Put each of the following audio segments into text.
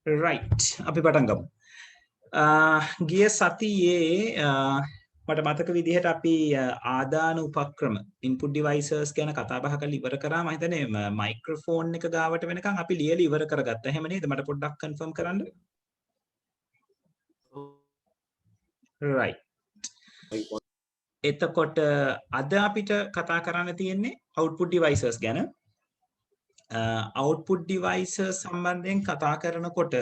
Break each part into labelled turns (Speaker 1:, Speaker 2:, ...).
Speaker 1: right අපි පටන් ගමු. ගිය සතියේ මට මතක විදිහට අපි ආදාන උපක්‍රම input devices ගැන කතා බහ කරලා ඉවර කරා. මම හිතන්නේ මයික්‍රොෆෝන් එක ගාවට වෙනකන් අපි ලියලා ඉවර කරගත්තා. එහෙම නේද? මට පොඩ්ඩක් කන්ෆර්ම් කරන්න. right. එතකොට අද අපිට කතා කරන්න තියෙන්නේ output devices ගැන. output devices සම්බන්ධයෙන් කතා කරනකොට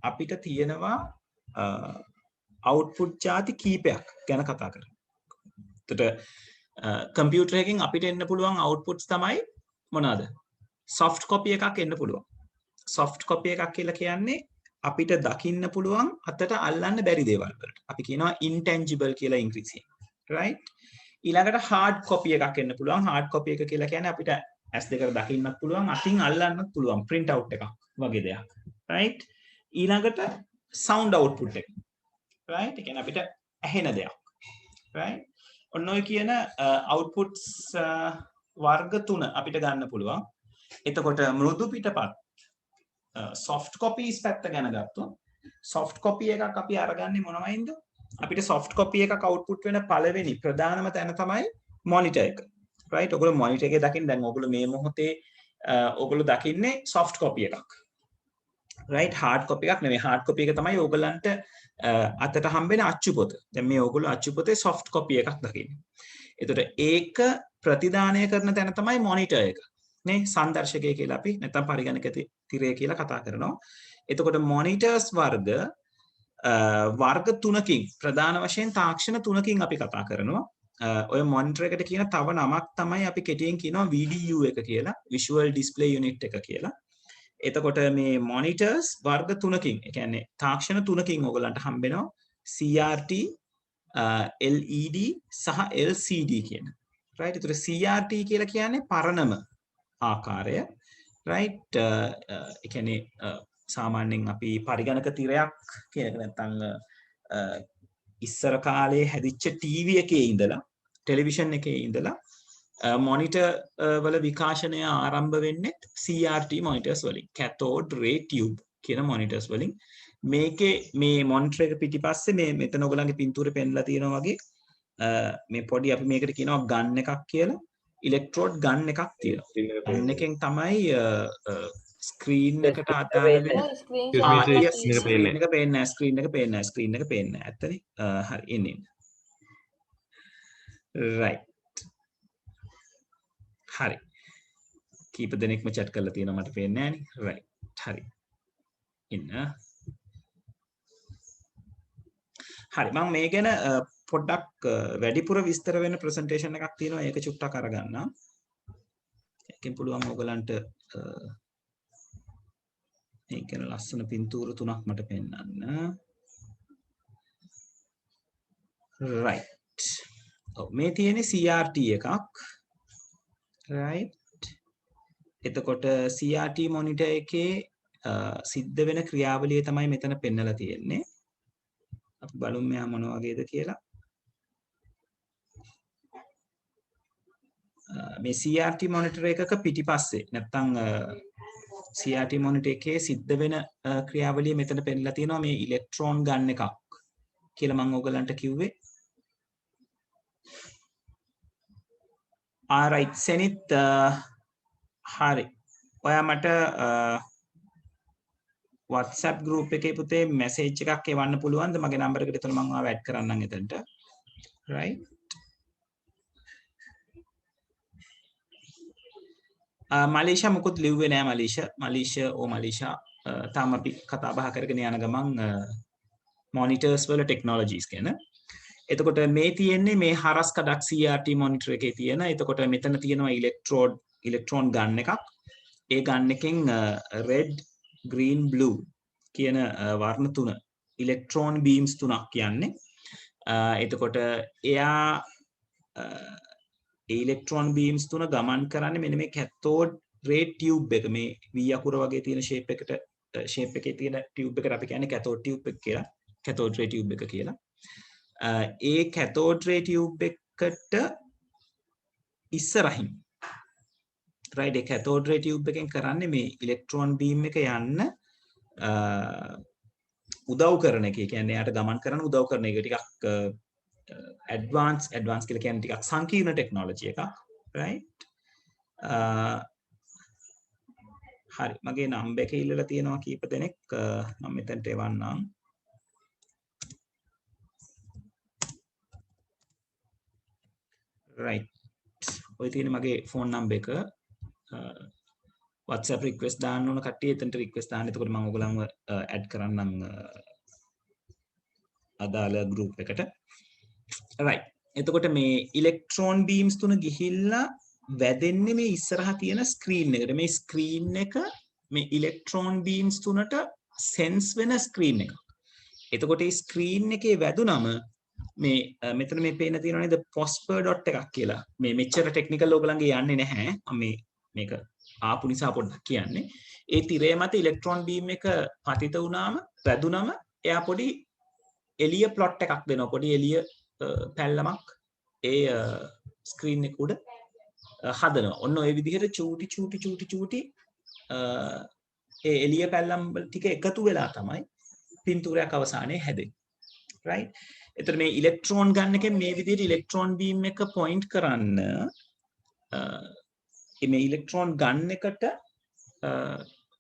Speaker 1: අපිට තියෙනවා output ಜಾති කීපයක් ගැන කතා කරමු. එතකොට කම්පියුටර් එකකින් අපිට එන්න පුළුවන් outputs තමයි මොනවාද? soft copy එකක් එන්න පුළුවන්. soft copy එකක් කියලා කියන්නේ අපිට දකින්න පුළුවන් අතට අල්ලන්න බැරි දේවල් වලට. අපි කියනවා intangible කියලා ඉංග්‍රීසියෙන්. right? ඊළඟට hard copy එකක් එන්න පුළුවන්. hard copy එක කියලා කියන්නේ අපිට S දෙකට දකින්නත් පුළුවන්, අතින් අල්ලන්නත් පුළුවන් print out එකක් වගේ දෙයක්. right? ඊළඟට sound output එක. right? ඒ කියන්නේ අපිට ඇහෙන දෙයක්. right? ඔන්න ඔය කියන outputs වර්ග තුන අපිට ගන්න පුළුවන්. එතකොට මෘදු පිටපත් soft copies පැත්ත ගැන ගත්තොත් soft copy එකක් අපි අරගන්නේ මොනවයින්ද? අපිට soft copy එකක් output වෙන පළවෙනි ප්‍රධානම තැන තමයි monitor එක. right? ඔයගොල්ලෝ monitor එකේ දකින්න දැන් ඔයගොල්ලෝ මේ මොහොතේ ඔයගොල්ලෝ දකින්නේ soft copy එකක්. right? hard copy එකක් නෙමෙයි. hard copy එක තමයි ඔයගොල්ලන්ට අතට හම්බෙන අච්චු පොත. දැන් මේ ඔයගොල්ලෝ අච්චු පොතේ soft copy එකක් දකින්නේ. එතකොට ඒක ප්‍රතිදානය කරන තැන තමයි monitor එක. නේ සංදර්ශකය කියලා අපි නැත්නම් පරිගණක තිරය කියලා කතා කරනවා. එතකොට monitors වර්ග තුනකින් ප්‍රධාන වශයෙන් තාක්ෂණ තුනකින් අපි කතා කරනවා. ඔය monitor එකට කියන තව නමක් තමයි අපි කෙටියෙන් කියනවා VDU එක කියලා, visual display unit එක කියලා. එතකොට මේ monitors වර්ග තුනකින්, ඒ කියන්නේ තාක්ෂණ තුනකින් ඔයගලන්ට හම්බෙනවා CRT, LED සහ LCD කියන. right? ඒතර CRT කියලා කියන්නේ පරණම ආකාරය. right? ඒ කියන්නේ සාමාන්‍යයෙන් අපි පරිගණක තිරයක් කියන එක නැත්නම් ඉස්සර කාලේ හැදිච්ච ටීවී එකේ ඉඳලා ටෙලිවිෂන් එකේ ඉඳලා මොනිටර් වල විකාශනය ආරම්භ වෙන්නේ CRT මොනිටර්ස් වලින්. cathode ray tube කියන මොනිටර්ස් වලින්. මේකේ මේ මොනිටර් එක පිටිපස්සේ මේ මෙතන ඔයගලන්ගේ පින්තූරේ පෙන්ලා තියෙනවා වගේ මේ පොඩි අපි මේකට කියනවා ගන් එකක් කියලා. ඉලෙක්ට්‍රෝඩ් ගන් එකක් තියෙනවා. ගන් එකෙන් තමයි ස්ක්‍රීන් එකට අදාළ වෙන ස්ක්‍රීන් එක පේන්නේ නැහැ. ඇත්තනේ. හරි එන්නේ. right. හරි. කීප දෙනෙක්ම chat කරලා තියෙනවා මට පේන්නේ නැහැ නේ. right. හරි. ඉන්න. හරි. මම මේ ගැන පොඩ්ඩක් වැඩිපුර විස්තර වෙන ප්‍රසන්ටේෂන් එකක් තියෙනවා. ඒක චුට්ටක් අරගන්නම්. ඒකෙන් පුළුවන් ඔයගලන්ට මේ කියන ලස්සන පින්තූර තුනක් මට පෙන්වන්න. right. මේ තියෙන්නේ CRT එකක්. right. එතකොට CRT මොනිටර් එකේ සිද්ධ වෙන ක්‍රියාවලිය තමයි මෙතන පෙන්වලා තියෙන්නේ. අපි බලමු මෙයා මොන වගේද කියලා. මේ CRT මොනිටර් එකක පිටිපස්සේ නැත්තම් CRT මොනිටර් එකේ සිද්ධ වෙන ක්‍රියාවලිය මෙතන පෙන්නලා තියෙනවා. මේ ඉලෙක්ට්‍රෝන ගන්න එකක් කියලා මම ඔයගලන්ට කිව්වේ. alright සෙනිත් හරි. ඔයා මට WhatsApp group එකේ පුතේ message එකක් එවන්න පුළුවන්ද? මගේ නම්බර එකට එතන මම ආව ඇඩ් කරන්නම් එතනට. right. මලීෂා මුකුත් ලිව්වේ නෑ මලීෂා තාම අපි කතා බහ කරගෙන යන ගමන් monitors වල technologies ගැන. එතකොට මේ තියෙන්නේ මේ හරස් කඩක් CRT monitor එකේ තියෙන. එතකොට මෙතන තියෙනවා electron gun එකක්. ඒ gun එකෙන් red, green, blue කියන වර්ණ තුන electron beams තුනක් කියන්නේ. එතකොට එයා electron beams තුන ගමන් කරන්නේ මෙන්න මේ cathode ray tube එක. මේ V අකුර වගේ තියෙන shape එකේ තියෙන tube එකට අපි කියන්නේ cathode tube එක කියලා. cathode ray tube එක කියලා. ඒ cathode ray tube එකට ඉස්සරහින් right ඒ cathode ray tube එකෙන් කරන්නේ මේ electron beam එක යන්න උදව් කරන එක. ඒ කියන්නේ යාට ගමන් කරන්න උදව් කරන එක ටිකක් ඇඩ්වාන්ස් කියලා කියන්නේ ටිකක් සංකීර්ණ ටෙක්නොලොජි එකක්. right? හරි මගේ නම්බර් එක ඉල්ලලා තියෙනවා කීප දෙනෙක් මම මෙතනට එවන්නම්. right. ඔය තියෙන මගේ ෆෝන් නම්බර් එක WhatsApp request දාන්න ඕන කට්ටිය එතනට request දාන්න. එතකොට මම ඔයගලන්ව add කරන්නම් අදාළ group එකට. right. එතකොට මේ electron beams තුන ගිහිල්ලා වැදෙන්නේ මේ ඉස්සරහා තියෙන screen එකට. මේ screen එක මේ electron beams තුනට sense වෙන screen එක. එතකොට මේ screen එකේ වැදුනම මේ මෙතන මේ පේන තියෙනවා නේද phosphor dot එකක් කියලා. මේ මෙච්චර technical ඔයගලන්ගේ යන්නේ නැහැ. මම මේක ආපු නිසා පොඩ්ඩක් කියන්නේ. ඒ තිරය මත ඉලෙක්ට්‍රෝන බීම් එක පතිත වුණාම වැදුනම එයා පොඩි එළිය ප්ලොට් එකක් දෙනවා. පොඩි එළිය පැල්ලමක් ඒ ස්ක්‍රීන් එක උඩ හදනවා. ඔන්න ඔය විදිහට චූටි ඒ එළිය පැල්ලම් ටික එකතු වෙලා තමයි පින්තූරයක් අවසානයේ හැදෙන්නේ. right? එතකොට මේ ඉලෙක්ට්‍රෝන ගන්න එකෙන් මේ විදිහට ඉලෙක්ට්‍රෝන බීම් එක පොයින්ට් කරන්න මේ ඉලෙක්ට්‍රෝන ගන්න එකට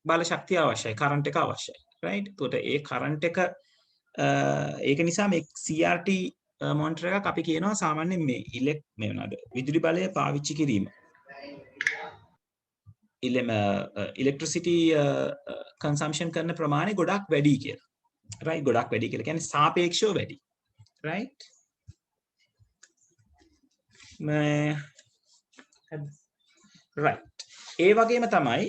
Speaker 1: බල ශක්තිය අවශ්‍යයි, කරන්ට් එක අවශ්‍යයි. right? එතකොට ඒ කරන්ට් එක ඒක නිසා මේ CRT මොනිටර් එකක් අපි කියනවා සාමාන්‍යයෙන් මේ මේ මොනවාද විදුලි බලය පාවිච්චි කිරීම. ඉලෙක්ට්‍රිසිටි කන්සම්ප්ෂන් කරන ප්‍රමාණය ගොඩක් වැඩි කියලා. right? ගොඩක් වැඩි කියලා කියන්නේ සාපේක්ෂව වැඩි. right? right. ඒ වගේම තමයි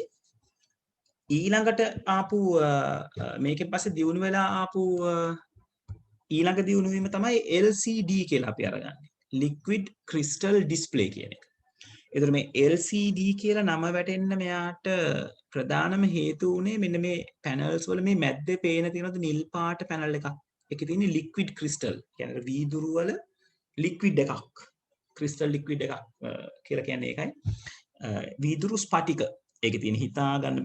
Speaker 1: ඊළඟට ආපු මේකෙන් පස්සේ දියුණු වෙලා ආපු ඊළඟ දියුණු වීම තමයි LCD කියලා අපි අරගන්නේ. liquid crystal display කියන එක. ඒතර මේ LCD කියලා නම වැටෙන්න මෙයාට ප්‍රධානම හේතු උනේ මෙන්න මේ පැනල්ස් වල මේ මැද්දේ පේන තියෙනද නිල් පාට පැනල් එකක්. ඒකේ තියෙන liquid crystal කියන්නේ වීදුරු වල liquid එකක්. crystal liquid එකක් කියලා කියන්නේ ඒකයි. වීදුරු ස්පටික. ඒකේ තියෙන හිතා ගන්න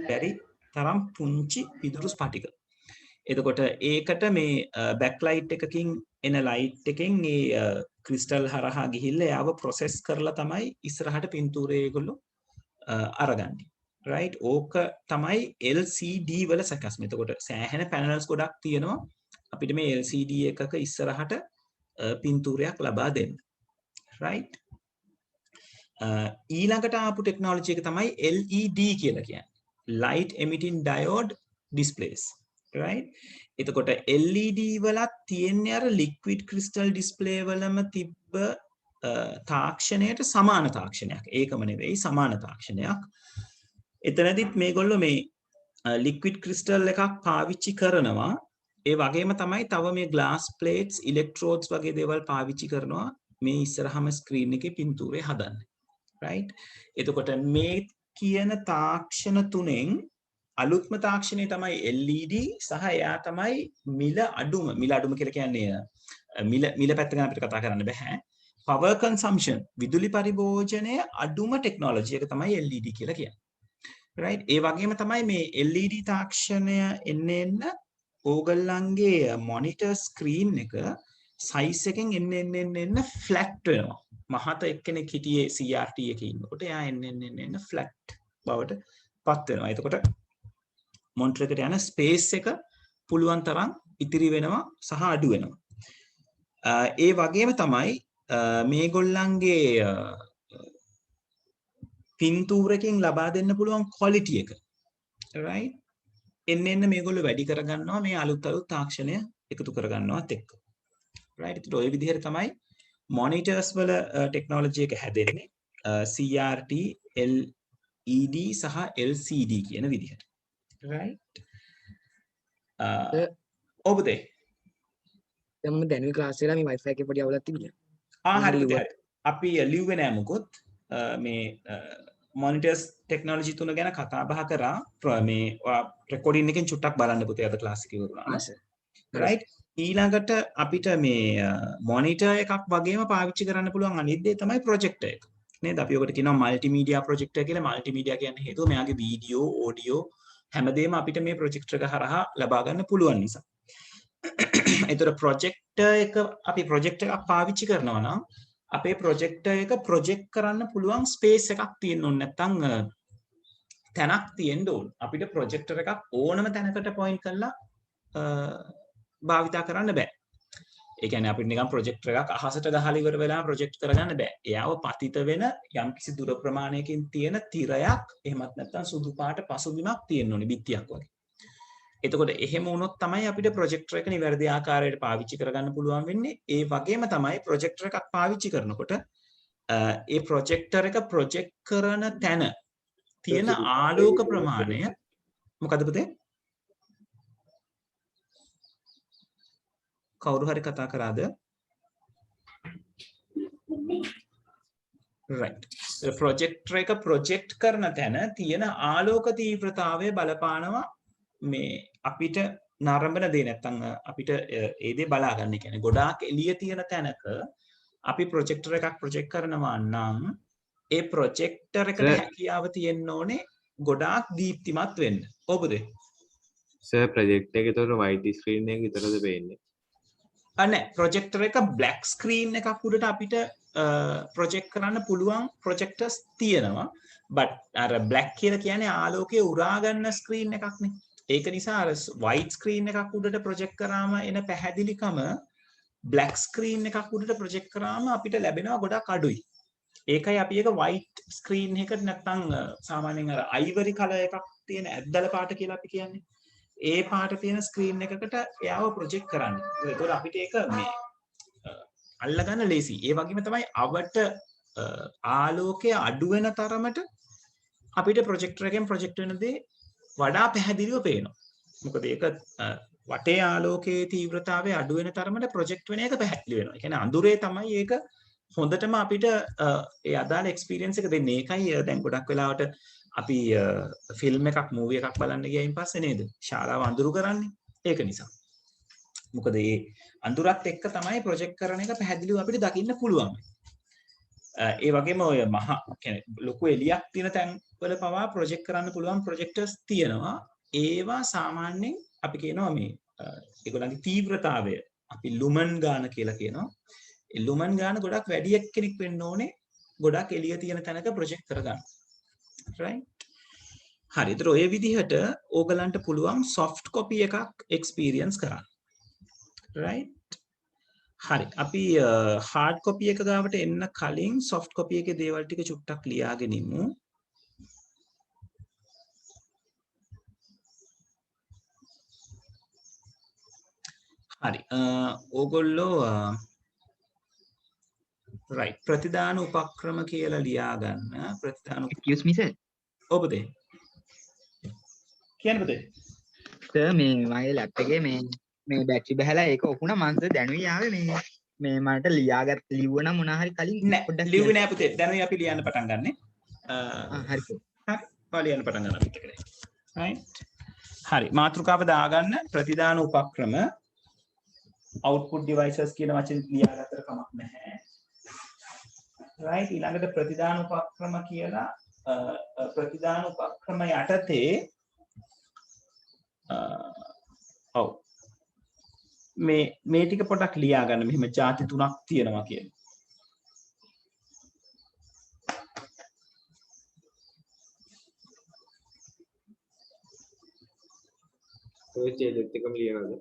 Speaker 1: බැරි තරම් පුංචි වීදුරු ස්පටික. එතකොට ඒකට මේ බෑක්ලයිට් එකකින් එන ලයිට් එකෙන් මේ ක්‍රිස්ටල් හරහා ගිහිල්ලා යාව ප්‍රොසෙස් කරලා තමයි ඉස්සරහට පින්තූරය ඒගොල්ලෝ අරගන්නේ. right? ඕක තමයි LCD වල සැකස්ම. එතකොට සෑහෙන පැනල්ස් ගොඩක් තියෙනවා අපිට මේ LCD එකක ඉස්සරහට පින්තූරයක් ලබා දෙන්න. right? ඊළඟට ආපු ටෙක්නොලොජි එක තමයි LED කියලා කියන්නේ. light emitting diode displays. right? එතකොට LED වලත් තියෙන්නේ අර liquid crystal display වලම තිබ්බ තාක්ෂණයට සමාන තාක්ෂණයක්. ඒකම නෙවෙයි සමාන තාක්ෂණයක්. එතනදිත් මේගොල්ලෝ මේ liquid crystal එකක් පාවිච්චි කරනවා. ඒ වගේම තමයි තව මේ glass plates, electrodes වගේ දේවල් පාවිච්චි කරනවා මේ ඉස්සරහම ස්ක්‍රීන් එකේ පින්තූරය හදන්න. right? එතකොට මේ කියන තාක්ෂණ තුනෙන් අලුත්ම තාක්ෂණය තමයි LED සහ එයා තමයි මිල අඩුම කියලා කියන්නේ මිල පැත්ත ගැන අපිට කතා කරන්න බෑ. power consumption විදුලි පරිභෝජනය අඩුම ටෙක්නොලොජි එක තමයි LED කියලා කියන්නේ. right? ඒ වගේම තමයි මේ LED තාක්ෂණය එන්න ඕගොල්ලන්ගේ මොනිටර් ස්ක්‍රීන් එක සයිස් එකෙන් එන්න ෆ්ලැට් වෙනවා. මහත එක්කෙනෙක් හිටියේ CRT එකේ ඉන්නකොට එයා එන්න ෆ්ලැට් බවට පත් වෙනවා. එතකොට මොනිටර් එකට යන ස්පේස් එක පුළුවන් තරම් ඉතිරි වෙනවා සහ අඩු වෙනවා. ඒ වගේම තමයි මේගොල්ලන්ගේ පින්තූරකින් ලබා දෙන්න පුළුවන් ක්වොලිටි එක. right? එන්න මේගොල්ලෝ වැඩි කරගන්නවා මේ අලුත් තාක්ෂණය එකතු කරගන්නවත් එක්ක. right? ඒත් ඔය විදිහට තමයි මොනිටර්ස් වල ටෙක්නොලොජි එක හැදෙන්නේ. CRT, LED සහ LCD කියන විදිහට. right? ඔබදේ
Speaker 2: දැන් මම දැනුයි ක්ලාස් එකේ මේ wifi එකේ පොඩි අවුලක් තිබුණා.
Speaker 1: හරි. අපි ලිව්වේ නෑ මොකොත් මේ මොනිටර්ස් ටෙක්නොලොජි තුන ගැන කතා බහ කරා මේ රෙකෝඩින් එකෙන් චුට්ටක් බලන්න පුතේ අද ක්ලාස් එකේ වුණා. right? ඊළඟට අපිට මේ මොනිටර් එකක් වගේම පාවිච්චි කරන්න පුළුවන් අනිත් දේ තමයි ප්‍රොජෙක්ටර් එක. නේද? අපි ඔකට කියනවා මල්ටිමීඩියා ප්‍රොජෙක්ටර් කියලා. මල්ටිමීඩියා කියන්නේ හේතුව මෙයාගේ වීඩියෝ, ඔඩියෝ, හැමදේම අපිට මේ ප්‍රොජෙක්ටර් එක හරහා ලබා ගන්න පුළුවන් නිසා. ඒතර ප්‍රොජෙක්ටර් එක අපි ප්‍රොජෙක්ටර් එකක් පාවිච්චි කරනවා නම් අපේ ප්‍රොජෙක්ටර් එක ප්‍රොජෙක්ට් කරන්න පුළුවන් ස්පේස් එකක් තියෙන්න ඕනේ. නැත්නම් තැනක් තියෙන්න ඕන. අපිට ප්‍රොජෙක්ටර් එකක් ඕනම තැනකට පොයින්ට් කරලා භාවිතා කරන්න බෑ. ඒ කියන්නේ අපිට නිකන් ප්‍රොජෙක්ටර් එකක් අහසට ගහලා ඉවර වෙලා ප්‍රොජෙක්ට් කරගන්න බෑ. එයාව පතිත වෙන යම්කිසි දුර ප්‍රමාණයකින් තියෙන තිරයක් එහෙමත් නැත්නම් සුදු පාට පසුබිමක් තියෙන්න ඕනේ බිත්තියක් වගේ. එතකොට එහෙම වුණොත් තමයි අපිට ප්‍රොජෙක්ටර් එක නිවැරදි ආකාරයට පාවිච්චි කරගන්න පුළුවන් වෙන්නේ. ඒ වගේම තමයි ප්‍රොජෙක්ටර් එකක් පාවිච්චි කරනකොට ඒ ප්‍රොජෙක්ටර් එක ප්‍රොජෙක්ට් කරන තැන තියෙන ආලෝක ප්‍රමාණය මොකද පුතේ? කවුරු හරි කතා කරාද? right. ප්‍රොජෙක්ටර් එක ප්‍රොජෙක්ට් කරන තැන තියෙන ආලෝක තීව්‍රතාවය බලපානවා මේ අපිට නරඹන දේ නැත්තම් අපිට ඒ දේ බලා ගන්න. කියන්නේ ගොඩාක් එළිය තියෙන තැනක අපි ප්‍රොජෙක්ටර් එකක් ප්‍රොජෙක්ට් කරනවා නම් ඒ ප්‍රොජෙක්ටර් එකට හැකියාව තියෙන්න ඕනේ ගොඩාක් දීප්තිමත් වෙන්න. ඔබද?
Speaker 3: සර් ප්‍රොජෙක්ට් එකේ තොර white screen එක විතරද පේන්නේ?
Speaker 1: අනේ ප්‍රොජෙක්ටර් එක black screen එකක් උඩට අපිට ප්‍රොජෙක්ට් කරන්න පුළුවන් ප්‍රොජෙක්ටර්ස් තියෙනවා. but අර black කියලා කියන්නේ ආලෝකය උරා ගන්න ස්ක්‍රීන් එකක් නේ. ඒක නිසා අර white screen එකක් උඩට ප්‍රොජෙක්ට් කරාම එන පැහැදිලිකම black screen එකක් උඩට ප්‍රොජෙක්ට් කරාම අපිට ලැබෙනවා ගොඩක් අඩුයි. ඒකයි අපි එක white screen එකකට නැත්නම් සාමාන්‍යයෙන් අර ivory color එකක් තියෙන ඇද්දල පාට කියලා අපි කියන්නේ. ඒ පාට තියෙන ස්ක්‍රීන් එකකට එයාව ප්‍රොජෙක්ට් කරන්න. ඒකෝර අපිට ඒක මේ අල්ලගන්න ලේසි. ඒ වගේම තමයි අවට ආලෝකය අඩු වෙන තරමට අපිට ප්‍රොජෙක්ටර් එකෙන් ප්‍රොජෙක්ට් වෙන දේ වඩා පැහැදිලිව පේනවා. මොකද ඒක වටේ ආලෝකයේ තීව්‍රතාවය අඩු වෙන තරමට ප්‍රොජෙක්ට් වෙන එක පැහැදිලි වෙනවා. ඒ කියන්නේ අඳුරේ තමයි ඒක හොඳටම අපිට ඒ අදාළ එක්ස්පීරියන්ස් එක දෙන්නේ. ඒකයි දැන් ගොඩක් වෙලාවට අපි ෆිල්ම් එකක් මූවි එකක් බලන්න ගියයින් පස්සේ නේද ශාලාව අඳුරු කරන්නේ. ඒක නිසා. මොකද මේ අඳුරත් එක්ක තමයි ප්‍රොජෙක්ට් කරන එක පැහැදිලිව අපිට දකින්න පුළුවන්. ඒ වගේම ඔය මහ කියන්නේ ලොකු එළියක් තියෙන තැන්වල පවා ප්‍රොජෙක්ට් කරන්න පුළුවන් ප්‍රොජෙක්ටර්ස් තියෙනවා. ඒවා සාමාන්‍යයෙන් අපි කියනවා මේ ඒගොල්ලන්ගේ තීව්‍රතාවය අපි ලුමන් ගාන කියලා කියනවා. ඒ ලුමන් ගාන ගොඩක් වැඩි කෙනෙක් වෙන්න ඕනේ ගොඩක් එළිය තියෙන තැනක ප්‍රොජෙක්ට් කරගන්න. right. හරි. ඒතර ඔය විදිහට ඕගලන්ට පුළුවන් soft copy එකක් experience කරන්න. right. හරි. අපි hard copy එක ගාවට එන්න කලින් soft copy එකේ දේවල් ටික චුට්ටක් ලියාගෙන ඉමු. හරි. ඕගොල්ලෝ right ප්‍රතිදාන උපක්‍රම කියලා ලියා ගන්න. ප්‍රතිදාන
Speaker 2: excuse me sir.
Speaker 1: ඔබද? කියන්න පුතේ.
Speaker 2: සර් මේ මගේ ලැප් එකේ මේ බැටරි බහලා ඒක ඔපුණා මං සර් දැනුයි ආවේ මේ මට ලිව්වනම් මොනා හරි කලින්
Speaker 1: පොඩ්ඩක් ලිව්වේ නෑ පුතේ. දැනුයි අපි ලියන්න පටන් ගන්නෙ.
Speaker 2: හරි සර්.
Speaker 1: හරි. ලියන්න පටන් ගන්න අපිට. right. හරි. මාතෘකාව දාගන්න ප්‍රතිදාන උපක්‍රම output devices කියන වචනේ ලියාගත්තට කමක් නැහැ. right. ඊළඟට ප්‍රතිදාන උපක්‍රම කියලා ප්‍රතිදාන උපක්‍රම යටතේ ඔව් මේ ටික පොඩක් ලියා ගන්න. මෙහෙම ಜಾති තුනක් තියෙනවා කියලා.
Speaker 3: ඔය චේදෙත් එකම ලියනවාද?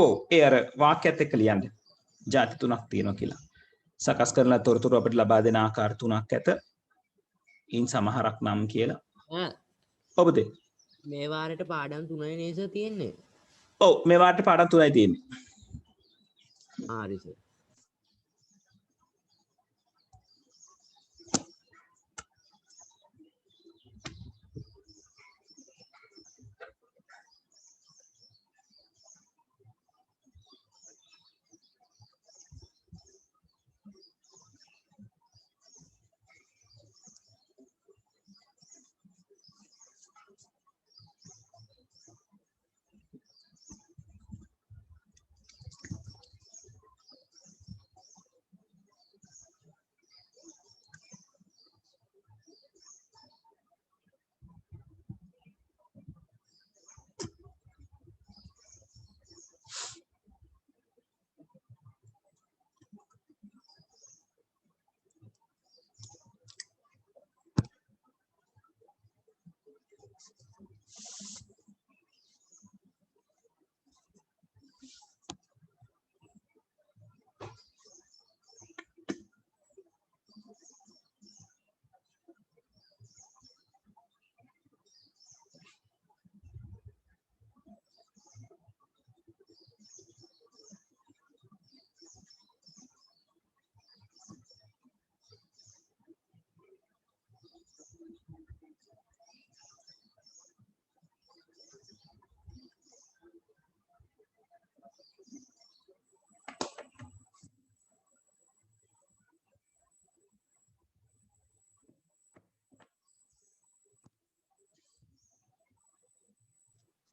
Speaker 1: ඔව් ඒ අර වාක්‍යයත් එක්ක ලියන්න. ಜಾති තුනක් තියෙනවා කියලා. සකස් කරන තොරතුරු අපිට ලබා දෙන ආකාර තුනක් ඇත. ඉන් සමහරක් නම් කියලා. ඔබද?
Speaker 4: මේ වාරයට පාඩම් 3යි නේද තියෙන්නේ?
Speaker 1: ඔව් මේ වාරයට පාඩම් 3යි තියෙන්නේ.
Speaker 4: හරි සර්.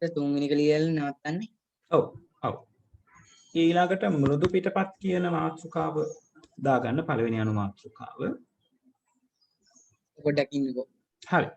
Speaker 2: තුන්වෙනි එක ලියලා නවත්තන්නේ.
Speaker 1: ඔව් ඔව් ඊළඟට මෘදු පිටපත් කියන මාතෘකාව දාගන්න පළවෙනි අනු මාතෘකාව.
Speaker 2: පොඩ්ඩක් ඉන්නකෝ.
Speaker 1: හරි.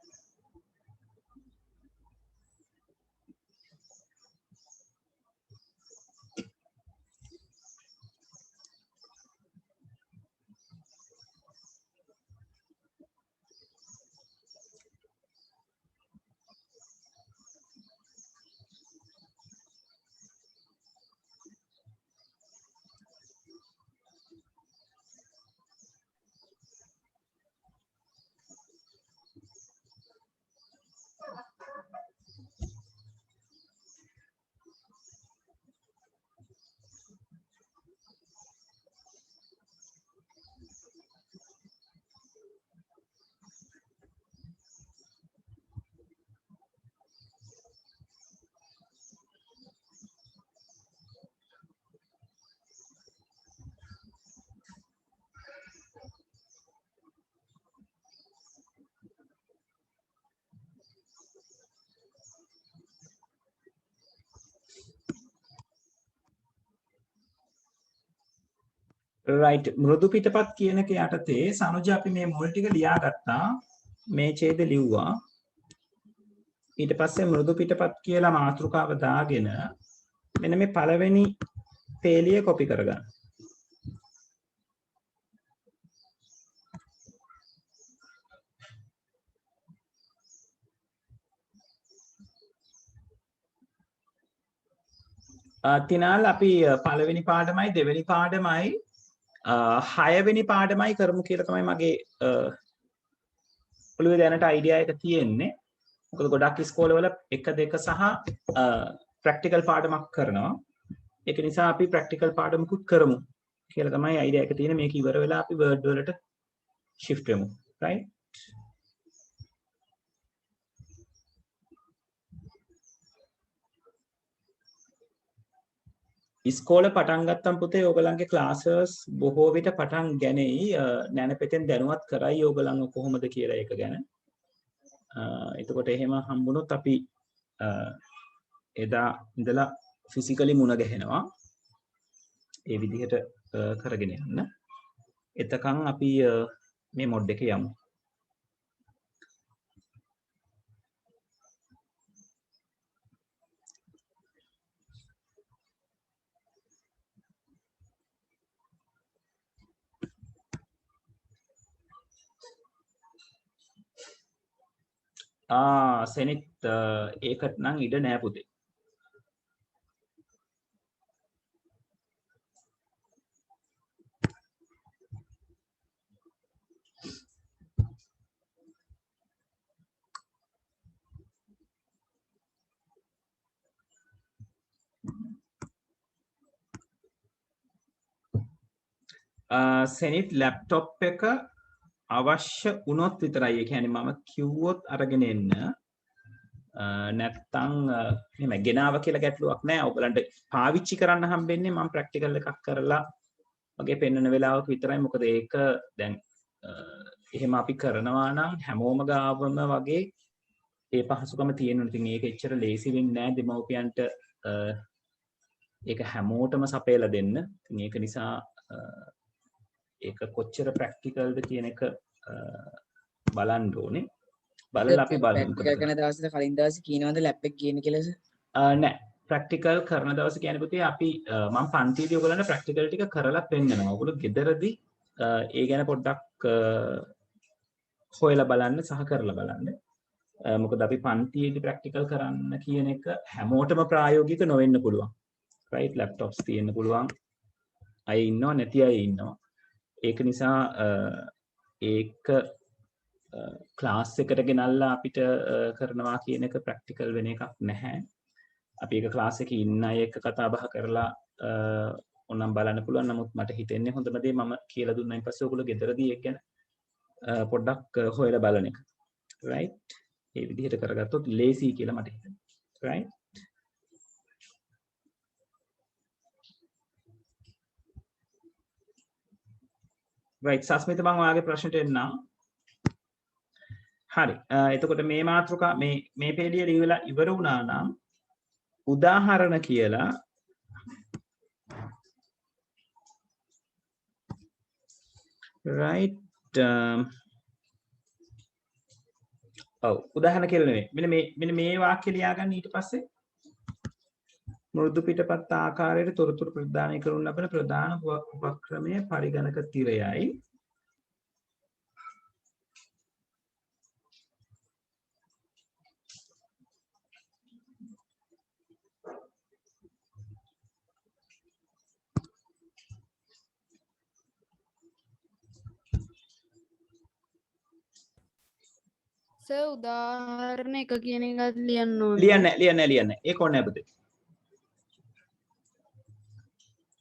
Speaker 1: right මෘදු පිටපත් කියන එක යටතේ සනුජ අපි මේ මුල් ටික ලියාගත්තා මේ ඡේද ලිව්වා ඊට පස්සේ මෘදු පිටපත් කියලා මාතෘකාව දාගෙන මෙන්න මේ පළවෙනි පේලිය කොපි කරගන්න තිනාල් අපි පළවෙනි පාඩමයි දෙවෙනි පාඩමයි 6 වෙනි පාඩමයි කරමු කියලා තමයි මගේ ඔළුවේ දැනට අයිඩියා එක තියෙන්නේ. මොකද ගොඩක් ඉස්කෝලවල 1 2 සහ ප්‍රැක්ටිකල් පාඩමක් කරනවා. ඒක නිසා අපි ප්‍රැක්ටිකල් පාඩමකුත් කරමු කියලා තමයි අයිඩියා එක තියෙන්නේ. මේක ඉවර වෙලා අපි වර්ඩ් වලට shift වෙමු. right? ඉස්කෝල පටන් ගත්තම් පුතේ ඕගලන්ගේ ක්ලාසස් බොහෝ විට පටන් ගැනෙයි නැනපෙතෙන් දැනුවත් කරයි ඕගලන්ව කොහොමද කියලා ඒක ගැන. එතකොට එහෙම හම්බුනොත් අපි එදා ඉඳලා ෆිසිකලි මුණ ගැහෙනවා. ඒ විදිහට කරගෙන යන්න. එතකන් අපි මේ මොඩ් එකේ යමු. සෙනිත් ඒකට නම් ඉඩ නෑ පුතේ. සෙනිත් ලැප්ටොප් එක අවශ්‍ය වුණොත් විතරයි. ඒ කියන්නේ මම කිව්වොත් අරගෙන එන්න. නැත්තම් එහෙම ගෙනාව කියලා ගැටලුවක් නැහැ. ඔයගලන්ට පාවිච්චි කරන්න හම්බෙන්නේ මම ප්‍රැක්ටිකල් එකක් කරලා වගේ පෙන්වන වෙලාවක විතරයි. මොකද ඒක දැන් එහෙම අපි කරනවා නම් හැමෝම ගාවම වගේ ඒ පහසුකම තියෙනවා. ඉතින් ඒක එච්චර ලේසි වෙන්නේ නැහැ දෙමව්පියන්ට ඒක හැමෝටම සපයලා දෙන්න. ඉතින් ඒක නිසා ඒක කොච්චර ප්‍රැක්ටිකල්ද කියන එක බලන්න ඕනේ. බලලා අපි බලමු.
Speaker 2: ප්‍රැක්ටිකල් කරන දවසේ කලින් දවසේ කියනවාද ලැප් එක ගේන්න කියලා
Speaker 1: නෑ. ප්‍රැක්ටිකල් කරන දවසේ කියන්නේ පුතේ අපි මම පන්තියේදී ඔයගොල්ලන්ට ප්‍රැක්ටිකල් ටික කරලා පෙන්නනවා. ඔයගොල්ලෝ ගෙදරදී ඒ ගැන පොඩ්ඩක් හොයලා බලන්න සහ කරලා බලන්න. මොකද අපි පන්තියේදී ප්‍රැක්ටිකල් කරන්න කියන එක හැමෝටම ප්‍රායෝගික නොවෙන්න පුළුවන්. right laptops තියෙන්න පුළුවන්. අය ඉන්නවා නැති අය ඉන්නවා. ඒක නිසා ඒක ක්ලාස් එකට ගෙනල්ලා අපිට කරනවා කියන එක ප්‍රැක්ටිකල් වෙන එකක් නැහැ. අපි ඒක ක්ලාස් එකේ ඉන්න අය එක්ක කතා බහ කරලා ඕනම් බලන්න පුළුවන්. නමුත් මට හිතෙන්නේ හොඳම දේ මම කියලා දුන්නායින් පස්සේ ඔයගොල්ලෝ ගෙදරදී ඒක ගැන පොඩ්ඩක් හොයලා බලන එක. right ඒ විදිහට කරගත්තොත් ලේසි කියලා මට හිතෙනවා. right right සස්මිත මම ඔයාගේ ප්‍රශ්නට එන්නම්. හරි. එතකොට මේ මාතෘකා මේ පේළිය ලියලා ඉවර වුණා නම් උදාහරණ කියලා right උදාහරණ කියලා නෙමෙයි. මෙන්න මේ වාක්‍ය ලියාගන්න ඊට පස්සේ මෘදු පිටපත් ආකාරයට තොරතුරු ප්‍රදානය කරනු ලබන ප්‍රධාන උපක්‍රමයේ පරිගණක තිරයයි
Speaker 5: සර් උදාහරණ එක කියන එකත් ලියන්න ඕනේ.
Speaker 1: ලියන්න. ඒක ඕනේ අපිට.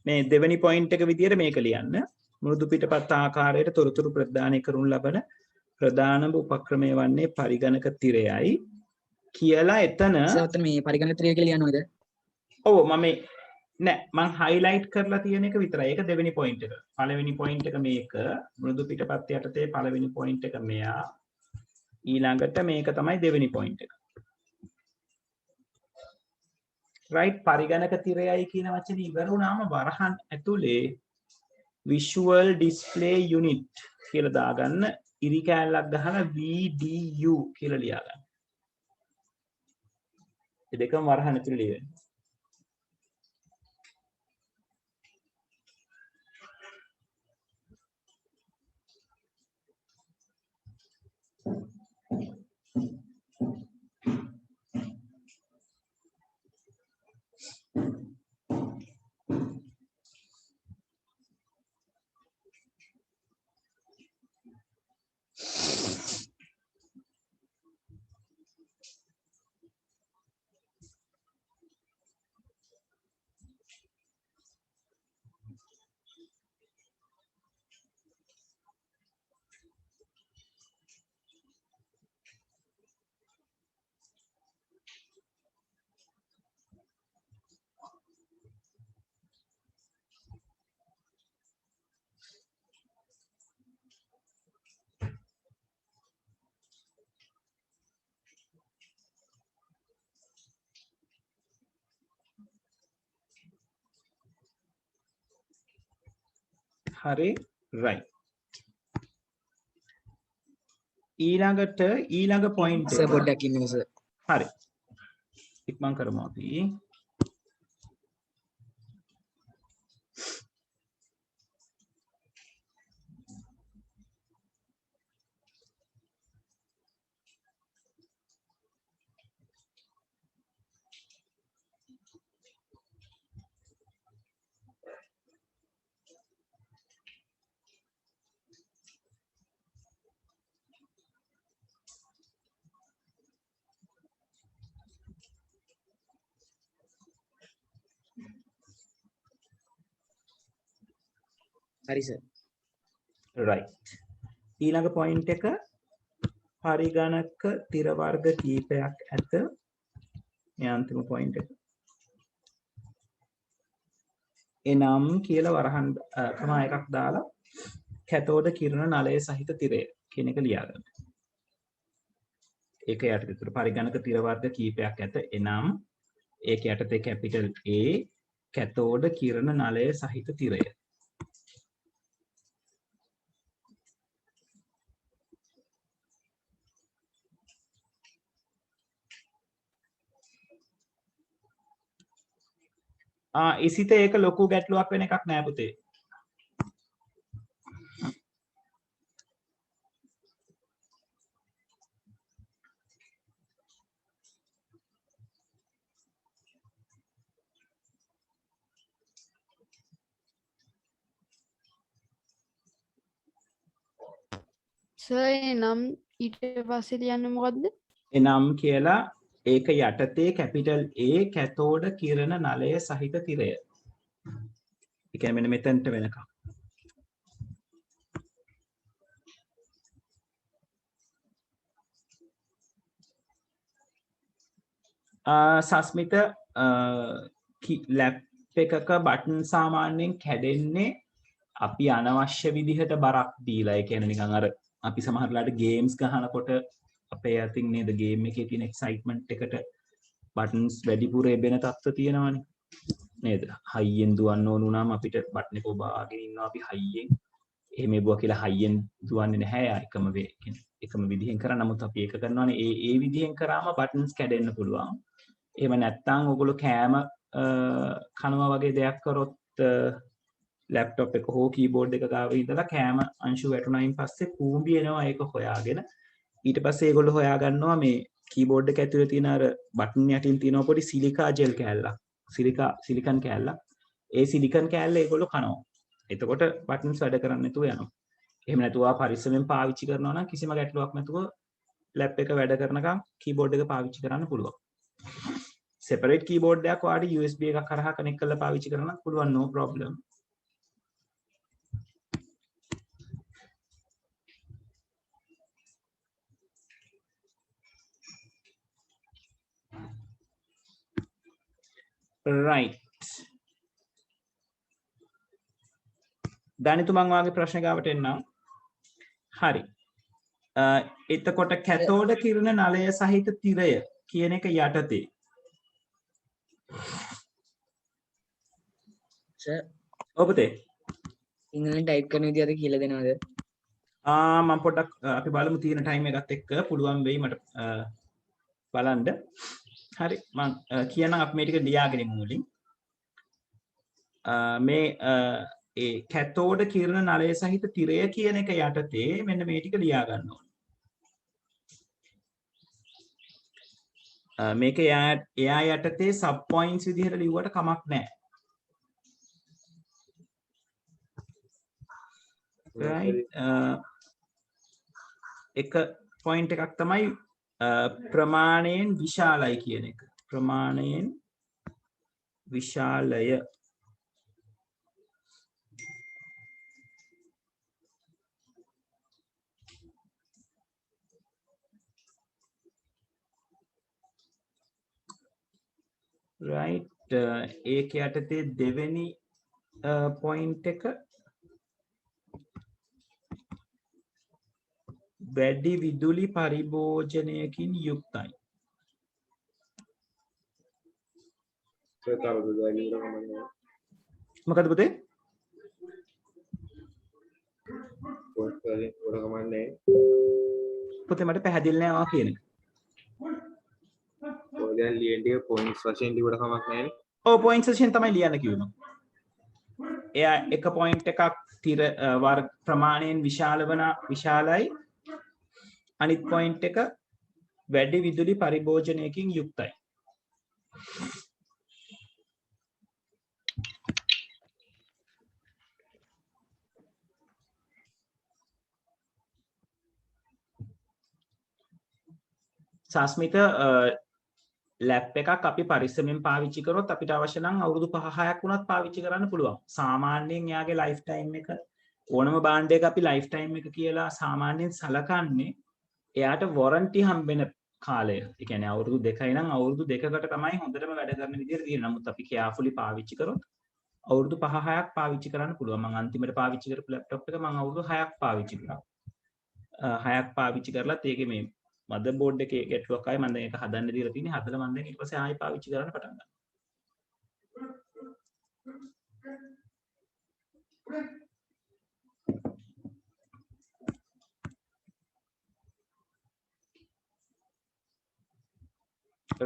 Speaker 1: මේ දෙවෙනි පොයින්ට් එක විදියට මේක ලියන්න. මෘදු පිටපත් ආකාරයට තොරතුරු ප්‍රදානය කරනු ලබන ප්‍රධානම උපක්‍රමය වන්නේ පරිගණක තිරයයි කියලා එතන
Speaker 2: සර් මේ පරිගණක තිරය කියලා ලියන්න ඕනේද?
Speaker 1: ඔව් මම හයිලයිට් කරලා තියෙන එක විතරයි. ඒක දෙවෙනි පොයින්ට් එක. පළවෙනි පොයින්ට් එක මේක. මෘදු පිටපත් යටතේ පළවෙනි පොයින්ට් එක මෙයා. ඊළඟට මේක තමයි දෙවෙනි පොයින්ට් එක. right පරිගණක තිරයයි කියන වචනේ ඉවර වුණාම වරහන් ඇතුලේ visual display unit කියලා දාගන්න ඉරි කෑල්ලක් ගහලා VDU කියලා ලියාගන්න. මේ දෙකම වරහන් ඇතුලේ ලියන්න. හරි right ඊළඟ පොයින්ට්
Speaker 2: සර් පොඩ්ඩක් ඉන්න සර්.
Speaker 1: හරි ඉක්මන් කරමු අපි.
Speaker 2: හරි සර්.
Speaker 1: right ඊළඟ පොයින්ට් එක පරිගණක තිර වර්ග කීපයක් ඇත. මේ අන්තිම පොයින්ට් එක. එනම් කියලා වරහන් කමා එකක් දාලා කැතෝඩ කිරණ නලය සහිත තිරය කියන එක ලියාගන්න. ඒක යටතේ පරිගණක තිර වර්ග කීපයක් ඇත. එනම් ඒක යටතේ කැපිටල් A කැතෝඩ කිරණ නලය සහිත තිරය. ඉසිත ඒක ලොකු ගැටලුවක් වෙන එකක් නෑ පුතේ.
Speaker 5: සර් නම් ඊට පස්සේ ලියන්න මොකද්ද?
Speaker 1: එනම් කියලා ඒක යටතේ කැපිටල් A කැතෝඩ කිරණ නලය සහිත තිරය. ඒ කියන්නේ මෙන්න මෙතනට වෙනකම්. සස්මිත ලැප් එකක බටන් සාමාන්‍යයෙන් කැඩෙන්නේ අපි අනවශ්‍ය විදිහට බරක් දීලා. ඒ කියන්නේ නිකන් අර අපි සමහරලාට ගේම්ස් ගහනකොට අපේ අතින් නේද ගේම් එකේ තියෙන එක්සයිට්මන්ට් එකට බටන්ස් වැඩිපුර එබෙන තත්ත්ව තියෙනවනේ නේද? හයියෙන් දුවන්න ඕන වුණාම අපිට බටන් එක ඔබාගෙන ඉන්නවා අපි හයියෙන්. එහෙම එබුවා කියලා හයියෙන් දුවන්නේ නැහැ. එකම විදිහෙන් කරා. නමුත් අපි ඒක කරනවානේ ඒ විදිහෙන් කරාම බටන්ස් කැඩෙන්න පුළුවන්. එහෙම නැත්නම් ඔයගොල්ලෝ කෑම කනවා වගේ දෙයක් කරොත් ලැප්ටොප් එක හෝ කීබෝඩ් එක ගාව ඉඳලා කෑම අංශු වැටුණයින් පස්සේ කූඹි එනවා ඒක හොයාගෙන. ඊට පස්සේ ඒගොල්ලෝ හොයා ගන්නවා මේ කීබෝඩ් එක ඇතුලේ තියෙන අර බටන් යටින් තියෙන පොඩි සිලිකා ජෙල් කෑල්ලක්. සිලිකන් කෑල්ලක්. ඒ සිලිකන් කෑල්ල ඒගොල්ලෝ කනවා. එතකොට බටන්ස් වැඩ කරන්නේ නැතුව යනවා. එහෙම නැතුව පරිස්සමෙන් පාවිච්චි කරනවා නම් කිසිම ගැටලුවක් නැතුව ලැප් එක වැඩ කරනකම් කීබෝඩ් එක පාවිච්චි කරන්න පුළුවන්. separate keyboard එකක් ඔයාලට USB එකක් කරහා කනෙක්ට් කරලා පාවිච්චි කරන්න පුළුවන් no problem. right. දැනිතු මං වාගේ ප්‍රශ්න ගාවට එන්නම්. හරි. එතකොට කැතෝඩ කිරණ නලය සහිත තිරය කියන එක යටතේ
Speaker 2: සර්
Speaker 1: ඔබතේ
Speaker 2: ඉංග්‍රීසියෙන් ටයිප් කරන විදිහට කියලා දෙනවද?
Speaker 1: මම පොඩ්ඩක් අපි බලමු තියෙන ටයිම් එකත් එක්ක පුළුවන් වෙයි මට බලන්න. හරි මම කියනවා අපි මේ ටික ලියාගෙන ඉමු මුලින්. මේ ඒ කැතෝඩ කිරණ නලය සහිත තිරය කියන එක යටතේ මෙන්න මේ ටික ලියා ගන්න ඕනේ. මේක එයා යටතේ සබ් පොයින්ට්ස් විදිහට ලිව්වට කමක් නැහැ. right එක පොයින්ට් එකක් තමයි ප්‍රමාණයෙන් විශාලයි කියන එක. ප්‍රමාණයෙන් විශාලය right ඒක යටතේ දෙවෙනි පොයින්ට් එක වැඩි විදුලි පරිභෝජනයකින් යුක්තයි. මොකද පුතේ? පුතේ මට පැහැදිලි නෑ ආ කියන එක.
Speaker 3: ඔය දැන් ලියන්න ටික පොයින්ට්ස් වශයෙන් ලියුවට කමක් නැහැ නේ.
Speaker 1: ඔව් පොයින්ට්ස් වශයෙන් තමයි ලියන්න කිව්වේ මම. එයා එක පොයින්ට් එකක් තිර වර්ග ප්‍රමාණයෙන් විශාලයි අනිත් පොයින්ට් එක වැඩි විදුලි පරිභෝජනයකින් යුක්තයි. සාස්මිත ලැප් එකක් අපි පරිස්සමෙන් පාවිච්චි කරොත් අපිට අවශ්‍ය නම් අවුරුදු 5-6ක් වුණත් පාවිච්චි කරන්න පුළුවන්. සාමාන්‍යයෙන් යාගේ ලයිෆ් ටයිම් එක ඕනම භාණ්ඩයක අපි ලයිෆ් ටයිම් එක කියලා සාමාන්‍යයෙන් සලකන්නේ එයාට වොරන්ටි හම්බෙන කාලය. ඒ කියන්නේ අවුරුදු 2යි නම් අවුරුදු 2කට තමයි හොඳටම වැඩ කරන විදිහට තියෙන්නේ. නමුත් අපි කෙයාෆුලි පාවිච්චි කරොත් අවුරුදු 5-6ක් පාවිච්චි කරන්න පුළුවන්. මම අන්තිමට පාවිච්චි කරපු ලැප්ටොප් එක මම අවුරුදු 6ක් පාවිච්චි කරා. 6ක් පාවිච්චි කරලත් ඒකේ මේ මදර් බෝඩ් එකේ ගැටලුවක් ආයි මම දැන් ඒක හදන්න දීලා තියෙන්නේ. හදලා මම දැන් ඊට පස්සේ ආයි පාවිච්චි කරන්න පටන් ගන්නවා.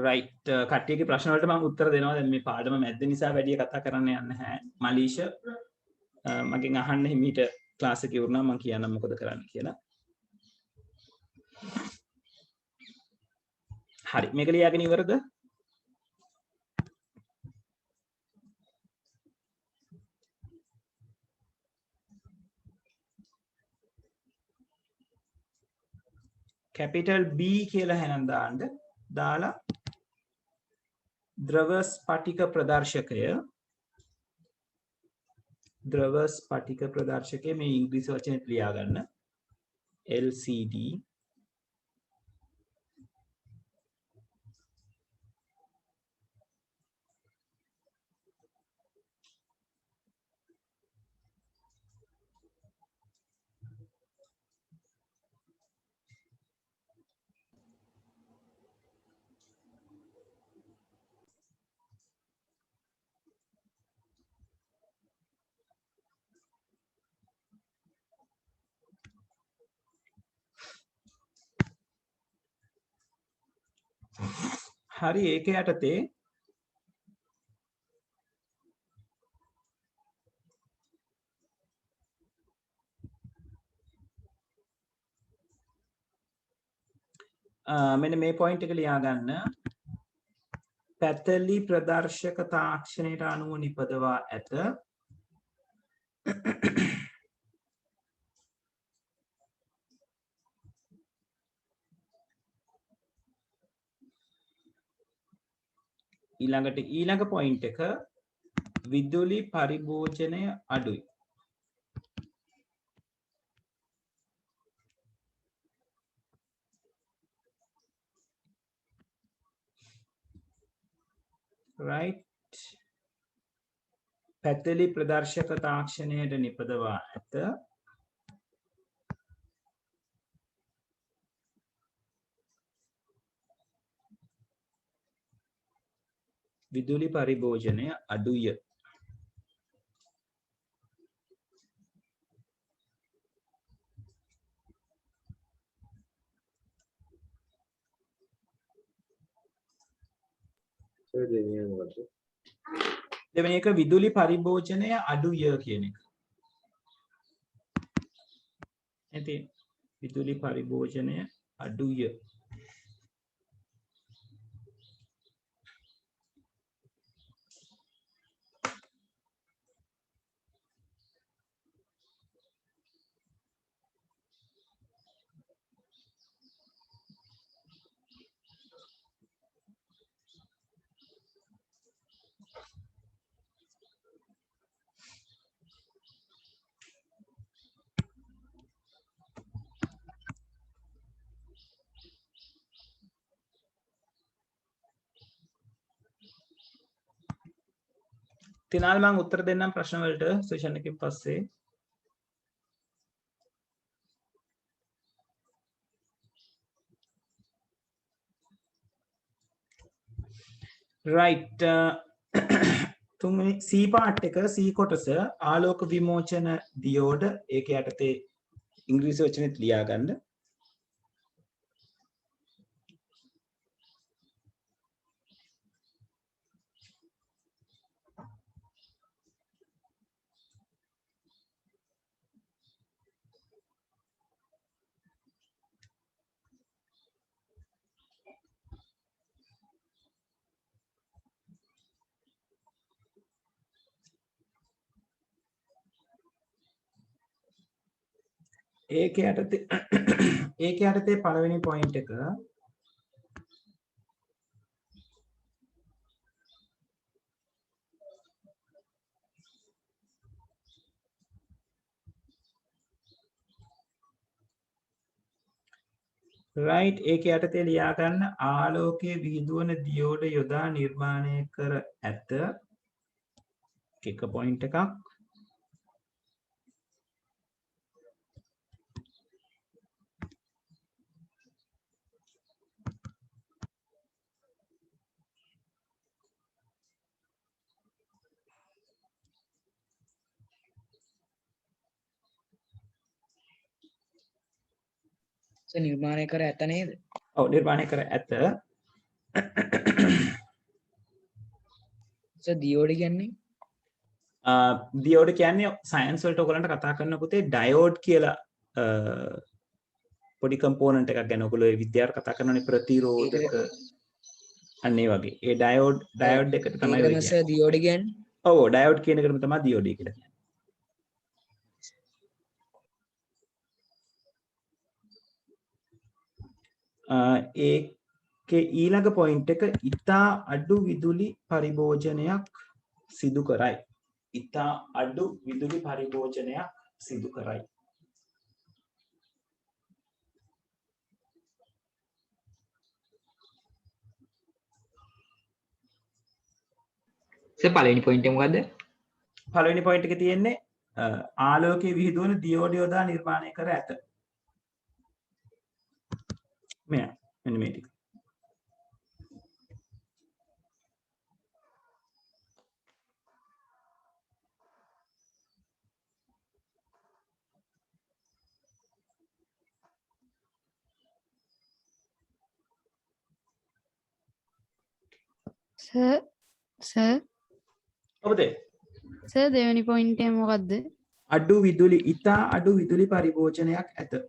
Speaker 1: right කට්ටියගේ ප්‍රශ්න වලට මම උත්තර දෙනවා. දැන් මේ පාඩම මැද්ද නිසා වැඩි කතා කරන්න යන්නේ නැහැ. මලීෂ මගෙන් අහන්න හිමීට ක්ලාස් එකේ වුණා මම කියන්නම් මොකද කරන්න කියලා. හරි මේක ලියාගෙන ඉවරද? capital B කියලා හැනම් දාන්න දාලා ද්‍රව ස්පටික ප්‍රදර්ශකය මේ ඉංග්‍රීසි වචනේත් ලියා ගන්න LCD හරි ඒක යටතේ මෙන්න මේ පොයින්ට් එක ලියා ගන්න පැතලි ප්‍රදර්ශක තාක්ෂණයට අනුව නිපදවා ඇත ඊළඟ පොයින්ට් එක විදුලි පරිභෝජනය අඩුයි right පැතලි ප්‍රදර්ශක තාක්ෂණයට නිපදවා ඇත විදුලි පරිභෝජනය අඩුය දෙවෙනි එක විදුලි පරිභෝජනය අඩුය කියන එක. ඉතින් විදුලි පරිභෝජනය අඩුය. තිනාල් මම උත්තර දෙන්නම් ප්‍රශ්න වලට සෙෂන් එකකින් පස්සේ. right තුන්වෙනි C part එක C කොටස ආලෝක විමෝචන දියෝඩ ඒක යටතේ ඉංග්‍රීසි වචනේත් ලියා ගන්න. ඒක යටතේ පළවෙනි පොයින්ට් එක right ඒක යටතේ ලියා ගන්න ආලෝකයේ විහිදුවන දියෝඩ යොදා නිර්මාණය කර ඇත එක පොයින්ට් එකක්
Speaker 2: නිර්මාණය කර ඇත නේද?
Speaker 1: ඔව් නිර්මාණය කර ඇත.
Speaker 2: දියෝඩ් කියන්නේ
Speaker 1: දියෝඩ් කියන්නේ සයන්ස් වලට ඔයගලන්ට කතා කරන පුතේ ඩයෝඩ් කියලා පොඩි කම්පෝනන්ට් එකක් ගැන ඔයගොල්ලෝ ඒ විද්‍යාවට කතා කරනනේ ප්‍රතිරෝධක අන්න ඒ වගේ. ඒ ඩයෝඩ් එකට තමයි ඔය කියන්නේ.
Speaker 2: දියෝඩ් කියන්නේ.
Speaker 1: ඔව් ඩයෝඩ් කියන එකටම තමයි දියෝඩ් කියලා කියන්නේ. ඒකේ ඊළඟ පොයින්ට් එක ඉතා අඩු විදුලි පරිභෝජනයක් සිදු කරයි. ඉතා අඩු විදුලි පරිභෝජනයක් සිදු කරයි.
Speaker 2: පළවෙනි පොයින්ට් එක මොකද්ද?
Speaker 1: පළවෙනි පොයින්ට් එකේ තියෙන්නේ ආලෝකයේ විහිදුවන දියෝඩ යොදා නිර්මාණය කර ඇත. මෙන්න මේ ටික.
Speaker 5: සර්
Speaker 1: ඔබද
Speaker 5: සර් දෙවෙනි පොයින්ට් එක මොකද්ද?
Speaker 1: අඩු විදුලි ඉතා අඩු විදුලි පරිභෝජනයක් ඇත.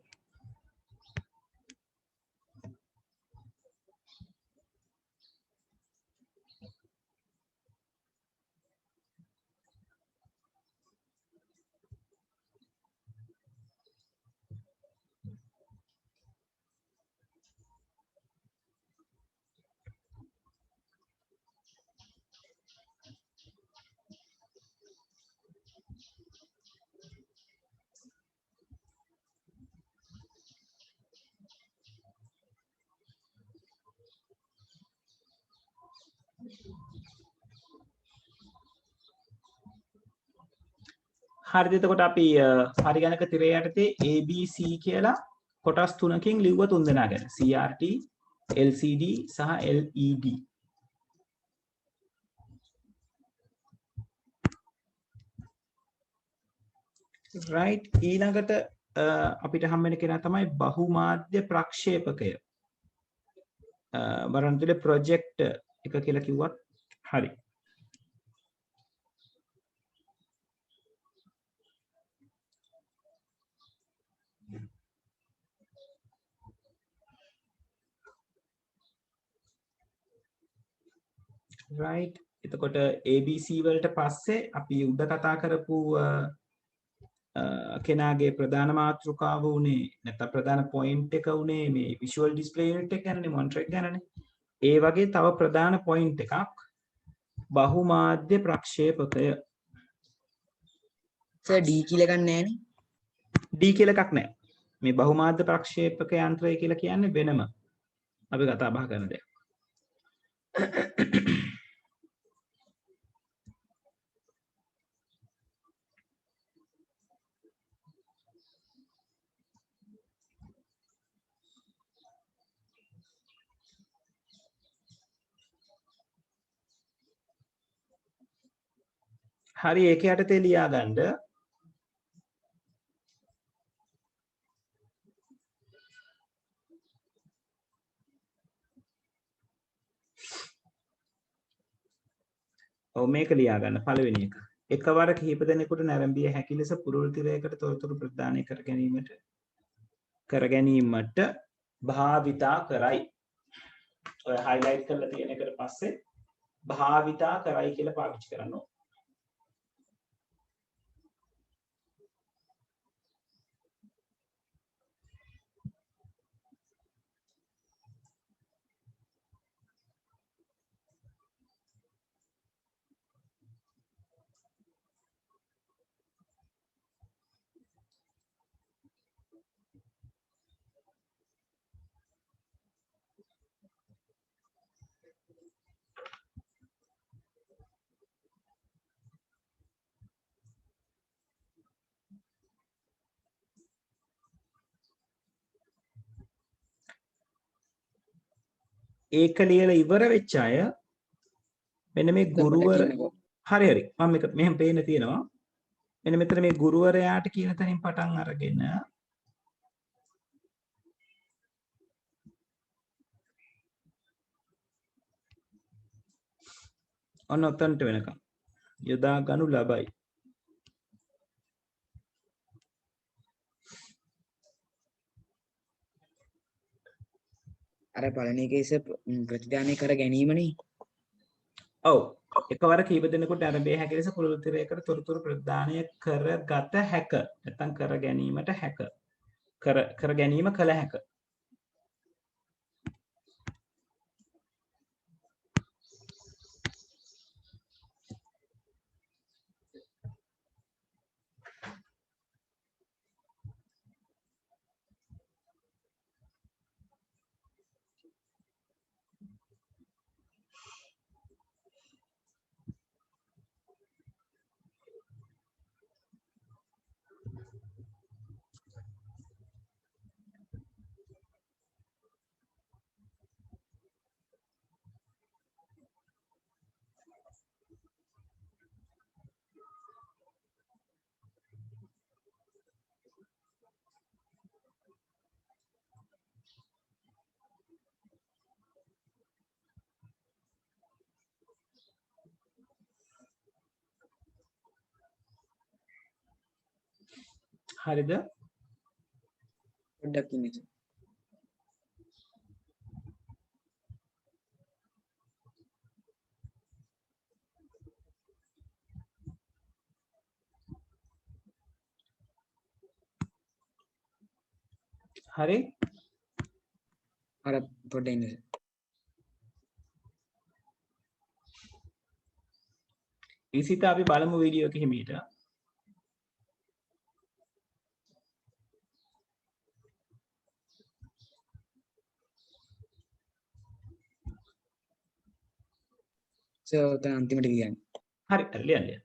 Speaker 1: හරිද? එතකොට අපි පරිගණක තිරය යටතේ ABC කියලා කොටස් තුනකින් ලිව්ව තුන්දෙනා ගැන. CRT, LCD සහ LED. right. ඊළඟට අපිට හම් වෙන කෙනා තමයි බහුමාධ්‍ය ප්‍රක්ෂේපකය. වරන්තුලේ ප්‍රොජෙක්ට් එක කියලා කිව්වත් හරි. right. එතකොට ABC වලට පස්සේ අපි උඩ කතා කරපු කෙනාගේ ප්‍රධාන මාතෘකාව උනේ නැත්නම් ප්‍රධාන පොයින්ට් එක උනේ මේ විෂුවල් ඩිස්ප්ලේ යුනිට් එක ගැනනේ, මොනිටර් එක ගැනනේ. ඒ වගේ තව ප්‍රධාන පොයින්ට් එකක් බහුමාධ්‍ය ප්‍රක්ෂේපකය.
Speaker 2: සර් D කියලා ගන්න නෑනේ.
Speaker 1: D කියලා එකක් නැහැ. මේ බහුමාධ්‍ය ප්‍රක්ෂේපක යන්ත්‍රය කියලා කියන්නේ වෙනම අපි කතා බහ කරන දෙයක්. හරි, ඒක යටතේ ලියා ගන්න මේක ලියා ගන්න පළවෙනි එක. එකවර කිහිප දෙනෙකුට නැරඹිය හැකි ලෙස පුරුල් තිරයකට තොරතුරු ප්‍රදානය කර ගැනීමට භාවිතා කරයි. ඔය highlight කරලා තියෙන එකට පස්සේ භාවිතා කරයි කියලා පාවිච්චි කරන්න ඕන. ඒක ලියලා ඉවර වෙච්ච අය මෙන්න මේ ගුරුවර හරි මම මේක මෙහෙම පේන්න තියෙනවා. මෙන්න මෙතන මේ ගුරුවරයාට කියන තැනින් පටන් අරගෙන ඔන්න ඔතනට වෙනකම් යොදා ගනු ලබයි.
Speaker 2: අර පළවෙනි එකේ ප්‍රතිදානය කර ගැනීමනේ.
Speaker 1: ඔව්. එකවර කීප දෙනෙකුට ආරම්භය හැකි ලෙස පුළුල් තිරයකට තොරතුරු ප්‍රදානය කරගත හැක. නැත්නම් කර ගැනීමට හැක. කර ගැනීම කළ හැක. හරිද?
Speaker 2: පොඩ්ඩක් ඉන්න සර්.
Speaker 1: හරි?
Speaker 2: අර පොඩ්ඩක් ඉන්න සර්.
Speaker 1: ඉසිත අපි බලමු වීඩියෝ එක හිමීට.
Speaker 2: සර් උතන අන්තිමට කියන්නේ.
Speaker 1: හරි හරි ලියන්න ලියන්න.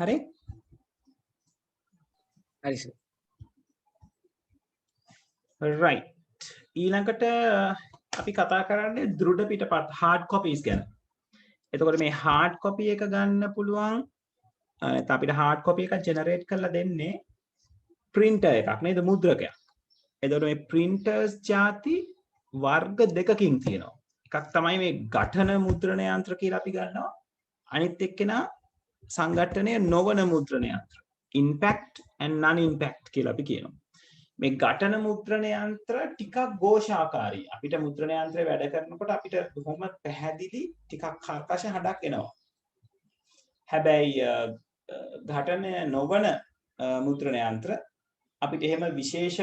Speaker 1: හරි?
Speaker 2: හරි සර්.
Speaker 1: right ඊළඟට අපි කතා කරන්නේ දෘඩ පිටපත් hard copies ගැන. එතකොට මේ hard copy එක ගන්න පුළුවන් නැත්නම් අපිට hard copy එකක් generate කරලා දෙන්නේ printer එකක් නේද මුද්‍රකයක්. එතකොට මේ printers ಜಾති වර්ග දෙකකින් තියෙනවා. එකක් තමයි මේ ඝටන මුද්‍රණ යන්ත්‍ර කියලා අපි ගන්නවා. අනිත් එක්කෙනා සංඝටනය නොවන මුද්‍රණ යන්ත්‍ර. impact and non impact කියලා අපි කියනවා. මේ ඝටන මුද්‍රණ යන්ත්‍ර ටිකක් ഘോഷාකාරී. අපිට මුද්‍රණ යන්ත්‍රය වැඩ කරනකොට අපිට බොහොම පැහැදිලි ටිකක් කර්කශ හඬක් එනවා. හැබැයි ඝටනය නොවන මුද්‍රණ යන්ත්‍ර අපිට එහෙම විශේෂ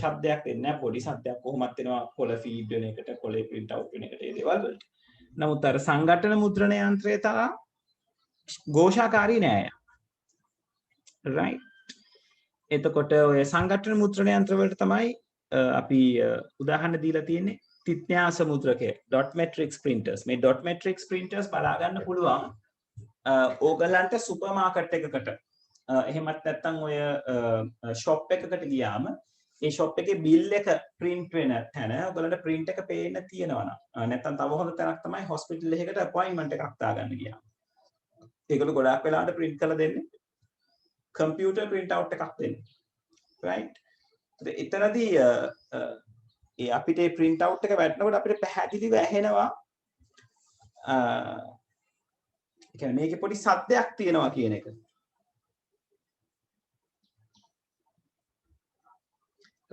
Speaker 1: ශබ්දයක් දෙන්නේ නැහැ. පොඩි ශබ්දයක් කොහොමත් එනවා කොළ ෆීඩ් වෙන එකට, කොළේ print out වෙන එකට ඒ දේවල් වලට. නමුත් අර සංඝටන මුද්‍රණ යන්ත්‍රය තරම් ഘോഷාකාරී නෑ. right එතකොට ඔය සංඝටන මුද්‍රණ යන්ත්‍ර වලට තමයි අපි උදාහරණ දීලා තියෙන්නේ තිත්‍යාස මුද්‍රකය dot matrix printers. මේ dot matrix printers බලා ගන්න පුළුවන් ඕගලන්ට සුපර් මාකට් එකකට එහෙමත් නැත්නම් ඔය ෂොප් එකකට ගියාම ඒ ෂොප් එකේ බිල් එක print වෙන තැන ඔයගලන්ට print එක පේන්න තියෙනවා නම් නැත්නම් තව හොඳ තැනක් තමයි hospital එකකට appointment එකක් දාගන්න ගියාම ඒගොල්ලෝ ගොඩාක් වෙලාවට print කරලා දෙන්නේ computer print out එකක් දෙන්නේ right එතනදී ඒ අපිට ඒ print out එක වැටෙනකොට අපිට පැහැදිලිව ඇහෙනවා කියන්නේ මේකේ පොඩි සද්දයක් තියෙනවා කියන එක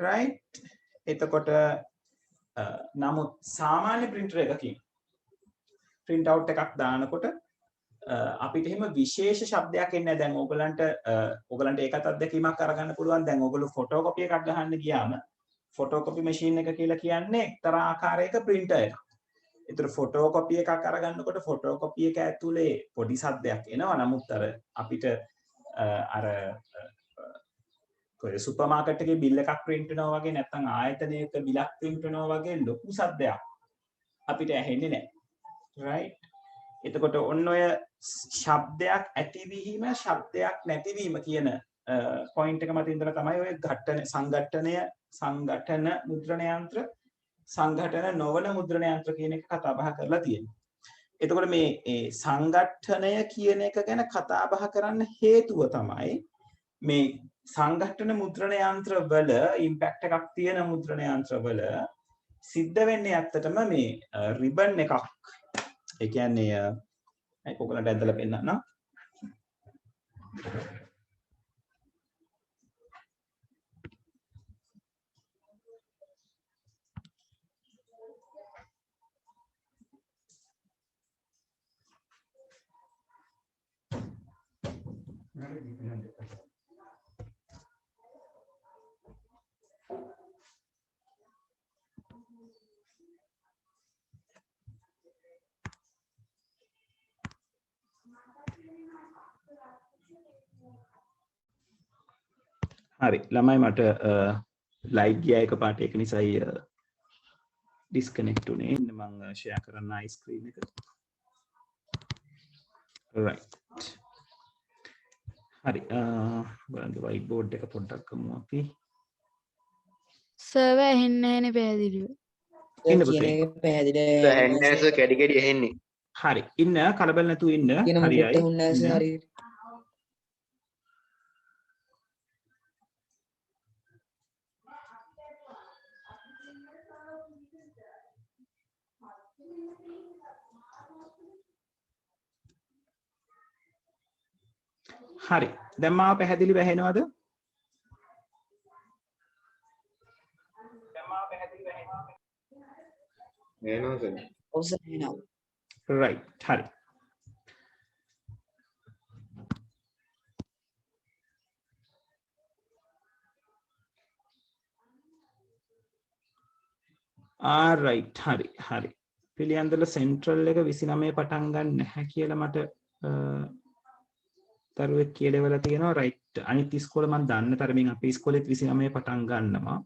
Speaker 1: right එතකොට නමුත් සාමාන්‍ය printer එකකින් print out එකක් දානකොට අපිට එහෙම විශේෂ ශබ්දයක් එන්නේ නැහැ. දැන් ඕගලන්ට ඒකත් අත්දැකීමක් අරගන්න පුළුවන්. දැන් ඕගොල්ලෝ ෆොටෝකොපි එකක් ගහන්න ගියාම ෆොටෝකොපි මැෂින් එක කියලා කියන්නේ එක්තරා ආකාරයක printer එකක්. ඒතර ෆොටෝකොපි එකක් අරගන්නකොට ෆොටෝකොපි එක ඇතුලේ පොඩි ශබ්දයක් එනවා. නමුත් අර අපිට අර කොයි සුපර් මාකට් එකේ බිල් එකක් print වෙනවා වගේ නැත්නම් ආයතනයක බිලක් print වෙනවා වගේ ලොකු શબ્දයක් අපිට ඇහෙන්නේ නැහැ. right එතකොට ඔන්න ඔය ශබ්දයක් ඇතිවීම ශබ්දයක් නැතිවීම කියන පොයින්ට් එක මත ඉඳලා තමයි ඔය සංඝටන මුද්‍රණ යන්ත්‍ර සංඝටන නොවන මුද්‍රණ යන්ත්‍ර කියන එක කතා බහ කරලා තියෙන්නේ. එතකොට මේ සංඝටනය කියන එක ගැන කතා බහ කරන්න හේතුව තමයි මේ සංඝටන මුද්‍රණ යන්ත්‍ර වල ඉම්පැක්ට් එකක් තියෙන මුද්‍රණ යන්ත්‍ර වල සිද්ධ වෙන්නේ ඇත්තටම මේ රිබන් එකක් ඒ කියන්නේ ඒක ඔයගලන්ට ඇදලා පෙන්නන්න. හරි ළමයි මට ලයිට් ගියා එකපාරට ඒක නිසායි ඩිස්කනෙක්ට් උනේ. ඉන්න මම ෂෙයා කරන්න ආයි ස්ක්‍රීන් එක. right හරි බලන්න වයිට් බෝඩ් එක පොඩ්ඩක් ගමු අපි.
Speaker 5: සර්වර් ඇහෙන්නේ නැහැනේ පැහැදිලිව.
Speaker 1: ඉන්න
Speaker 6: කියන
Speaker 1: පුතේ.
Speaker 6: එක පැහැදිලි
Speaker 2: ඇහෙන්නේ සර් කැඩි කැඩි ඇහෙන්නේ.
Speaker 1: හරි. ඉන්න කලබල නැතුව ඉන්න.
Speaker 6: කියන මුකුත්
Speaker 1: හරියයි.
Speaker 6: ඇහුන්නේ නැහැ
Speaker 1: ඉන්න.
Speaker 6: සර් හරියට.
Speaker 1: හරි. දැන් මාව පැහැදිලිව ඇහෙනවද?
Speaker 3: නේනෝ සර්.
Speaker 6: ඔව් සර් එනවා.
Speaker 1: right. හරි. right. හරි. පිළියන්දල සෙන්ට්‍රල් එක 29 පටන් ගන්න නැහැ කියලා මට තරුවෙක් කියලවලා තියෙනවා. right. අනිත් ඉස්කෝලේ මම දන්න තරමින් අපේ ඉස්කෝලේත් 29 පටන් ගන්නවා.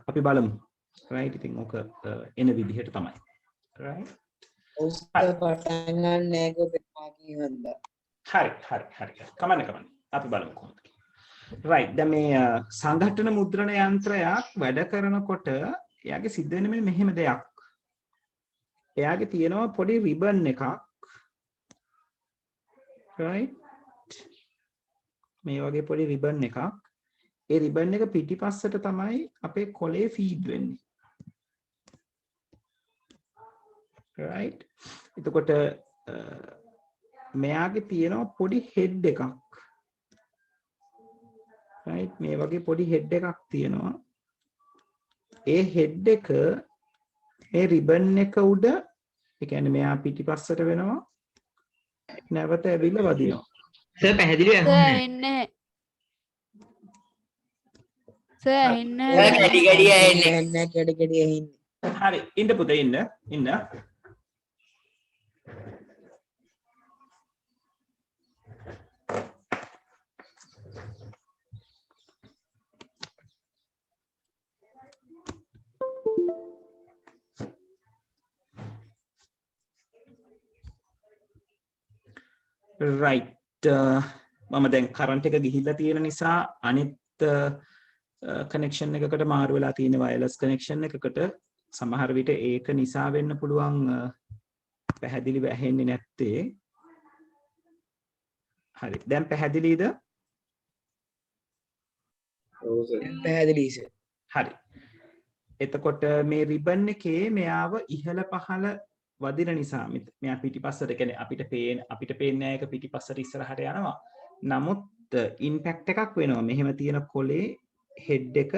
Speaker 1: අපි බලමු. right. ඉතින් ඔක එන විදිහට තමයි. right.
Speaker 6: ඔව් සර් පටන් ගන්න නෑ කොහෙන්ද කියවන්ද.
Speaker 1: හරි. කමන්න. අපි බලමු කොහොමද. right. දැන් මේ සංඝටන මුද්‍රණ යන්ත්‍රයක් වැඩ කරනකොට එයාගේ සිද්ධ වෙන මෙහෙම දෙයක්. එයාගේ තියෙනවා පොඩි රිබන් එකක්. right. මේ වගේ පොඩි රිබන් එකක්. ඒ රිබන් එක පිටිපස්සට තමයි අපේ කොලේ ෆීඩ් වෙන්නේ. right. එතකොට මෙයාගේ තියෙනවා පොඩි හෙඩ් එකක්. right. මේ වගේ පොඩි හෙඩ් එකක් තියෙනවා. ඒ හෙඩ් එක මේ රිබන් එක උඩ, ඒ කියන්නේ මෙයා පිටිපස්සට වෙනවා. නැවත ඇවිල්ලා වදිනවා.
Speaker 2: සර් පැහැදිලිව
Speaker 5: සර්
Speaker 2: ඇහුන්නේ.
Speaker 5: එන්නේ සර් එන්නේ
Speaker 2: කැඩි කැඩි ඇහෙන්නේ.
Speaker 6: නෑ කැඩ කැඩි ඇහින්නේ.
Speaker 1: හරි. ඉන්න පුතේ ඉන්න. right. මම දැන් කරන්ට් එක ගිහිල්ලා තියෙන නිසා අනිත් කනෙක්ෂන් එකකට මාරු වෙලා තියෙන වයර්ලස් කනෙක්ෂන් එකකට සමහර විට ඒක නිසා වෙන්න පුළුවන් පැහැදිලිව ඇහෙන්නේ නැත්තේ. හරි. දැන් පැහැදිලිද?
Speaker 3: ඔව් සර්.
Speaker 6: පැහැදිලි සර්.
Speaker 1: හරි. එතකොට මේ රිබන් එකේ මෙයාව ඉහළ පහළ වදින නිසා මෙයා පිටිපස්සට, කියන්නේ අපිට පේන්නේ නැහැ ඒක පිටිපස්සට ඉස්සරහට යනවා. නමුත් ඉම්පැක්ට් එකක් වෙනවා. මෙහෙම තියෙන කොලේ හෙඩ් එක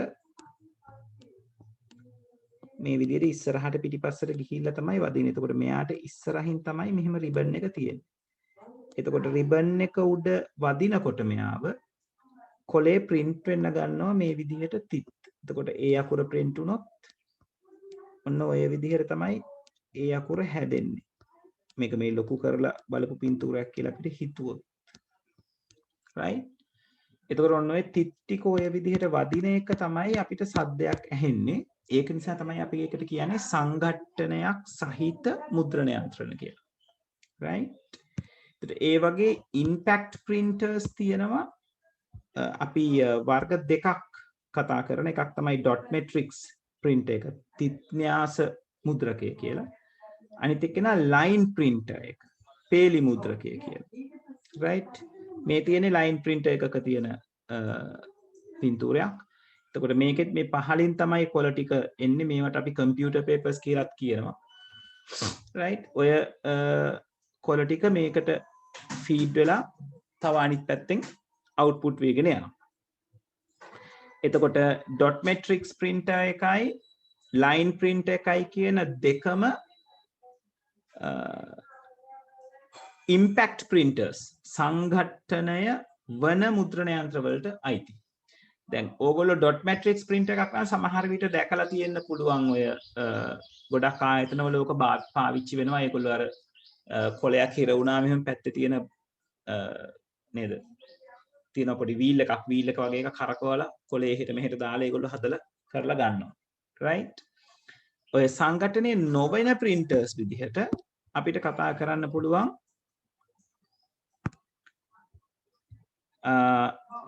Speaker 1: මේ විදිහට ඉස්සරහට පිටිපස්සට ගිහිල්ලා තමයි වදින්නේ. එතකොට මෙයාට ඉස්සරහින් තමයි මෙහෙම රිබන් එක තියෙන්නේ. එතකොට රිබන් එක උඩ වදිනකොට මෙයාව කොලේ print වෙන්න ගන්නවා මේ විදිහට තිත්. එතකොට ඒ අකුර print වුණොත් ඔන්න ඔය විදිහට තමයි ඒ අකුර හැදෙන්නේ. මේක මේ ලොකු කරලා බලපු පින්තූරයක් කියලා අපිට හිතුවොත්. right. එතකොට ඔන්න ඔය තිත් ටික ඔය විදිහට වදින එක තමයි අපිට සද්දයක් ඇහෙන්නේ. ඒක නිසා තමයි අපි ඒකට කියන්නේ සංඝට්ටනයක් සහිත මුද්‍රණ යන්ත්‍රණ කියලා. right. ඒ වගේ impact printers තියෙනවා. අපි වර්ග දෙකක් කතා කරන එකක් තමයි dot matrix print එක, තිත්න්‍යාස මුද්‍රකය කියලා. අනිත් එක නා line printer එක, පේලි මුද්‍රකය කියලා. right. මේ තියෙන්නේ line printer එකක තියෙන පින්තූරයක්. එතකොට මේකෙත් මේ පහලින් තමයි කොළ ටික එන්නේ. මේවට අපි computer papers කියලාත් කියනවා. right. ඔය කොළ ටික මේකට feed වෙලා තව අනිත් පැත්තෙන් output වෙගෙන යනවා. එතකොට dot matrix printer එකයි line printer එකයි කියන දෙකම impact printers සංඝට්ටනය වන මුද්‍රණ යන්ත්‍ර වලට අයිති. දැන් ඕගොල්ලෝ dot matrix printer එකක් නම් සමහර විට දැකලා තියෙන්න පුළුවන්. ඔය ගොඩක් ආයතනවල ඕක පාවිච්චි වෙනවා. ඒගොල්ලෝ අර කොලයක් හිර වුණාම එහෙම පැත්තේ තියෙන නේද? තියෙන පොඩි වීල් එකක් වගේ එකක් කරකවලා කොලේ එහෙට මෙහෙට දාලා ඒගොල්ලෝ හදලා කරලා ගන්නවා. right. ඔය සංඝටනයේ නොවන printers විදිහට අපිට කතා කරන්න පුළුවන්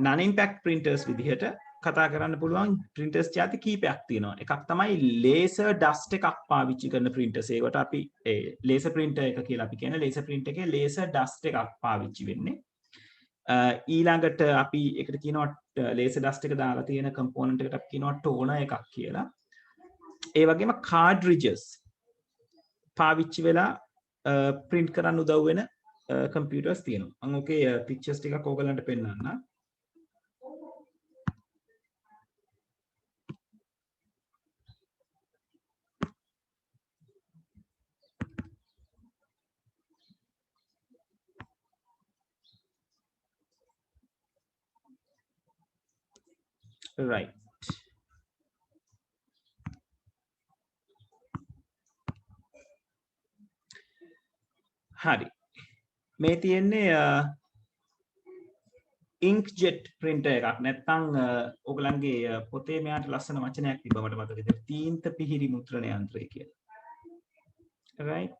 Speaker 1: non impact printers විදිහට කතා කරන්න පුළුවන් printers ಜಾති කීපයක් තියෙනවා. එකක් තමයි laser dust එකක් පාවිච්චි කරන printers. ඒකට අපි laser printer එක කියලා අපි කියන laser printer එකේ laser dust එකක් පාවිච්චි වෙන්නේ. ඊළඟට අපි එකට කියනවා laser dust එක දාලා තියෙන component එකට අපි කියනවා toner එකක් කියලා. ඒ වගේම cartridges පාවිච්චි වෙලා print කරන්න උදව් වෙන computers තියෙනවා. මම ඔකේ pictures ටිකක් ඕගලන්ට පෙන්නන්නම්. Right. හරි. මේ තියෙන්නේ inkjet printer එකක්. නැත්නම් ඔයගලන්ගේ පොතේ මෙයාට ලස්සන වචනයක් තිබ්බා මට මතකද? තීන්ත පිහිරි මුද්‍රණ යන්ත්‍රය කියලා. Right.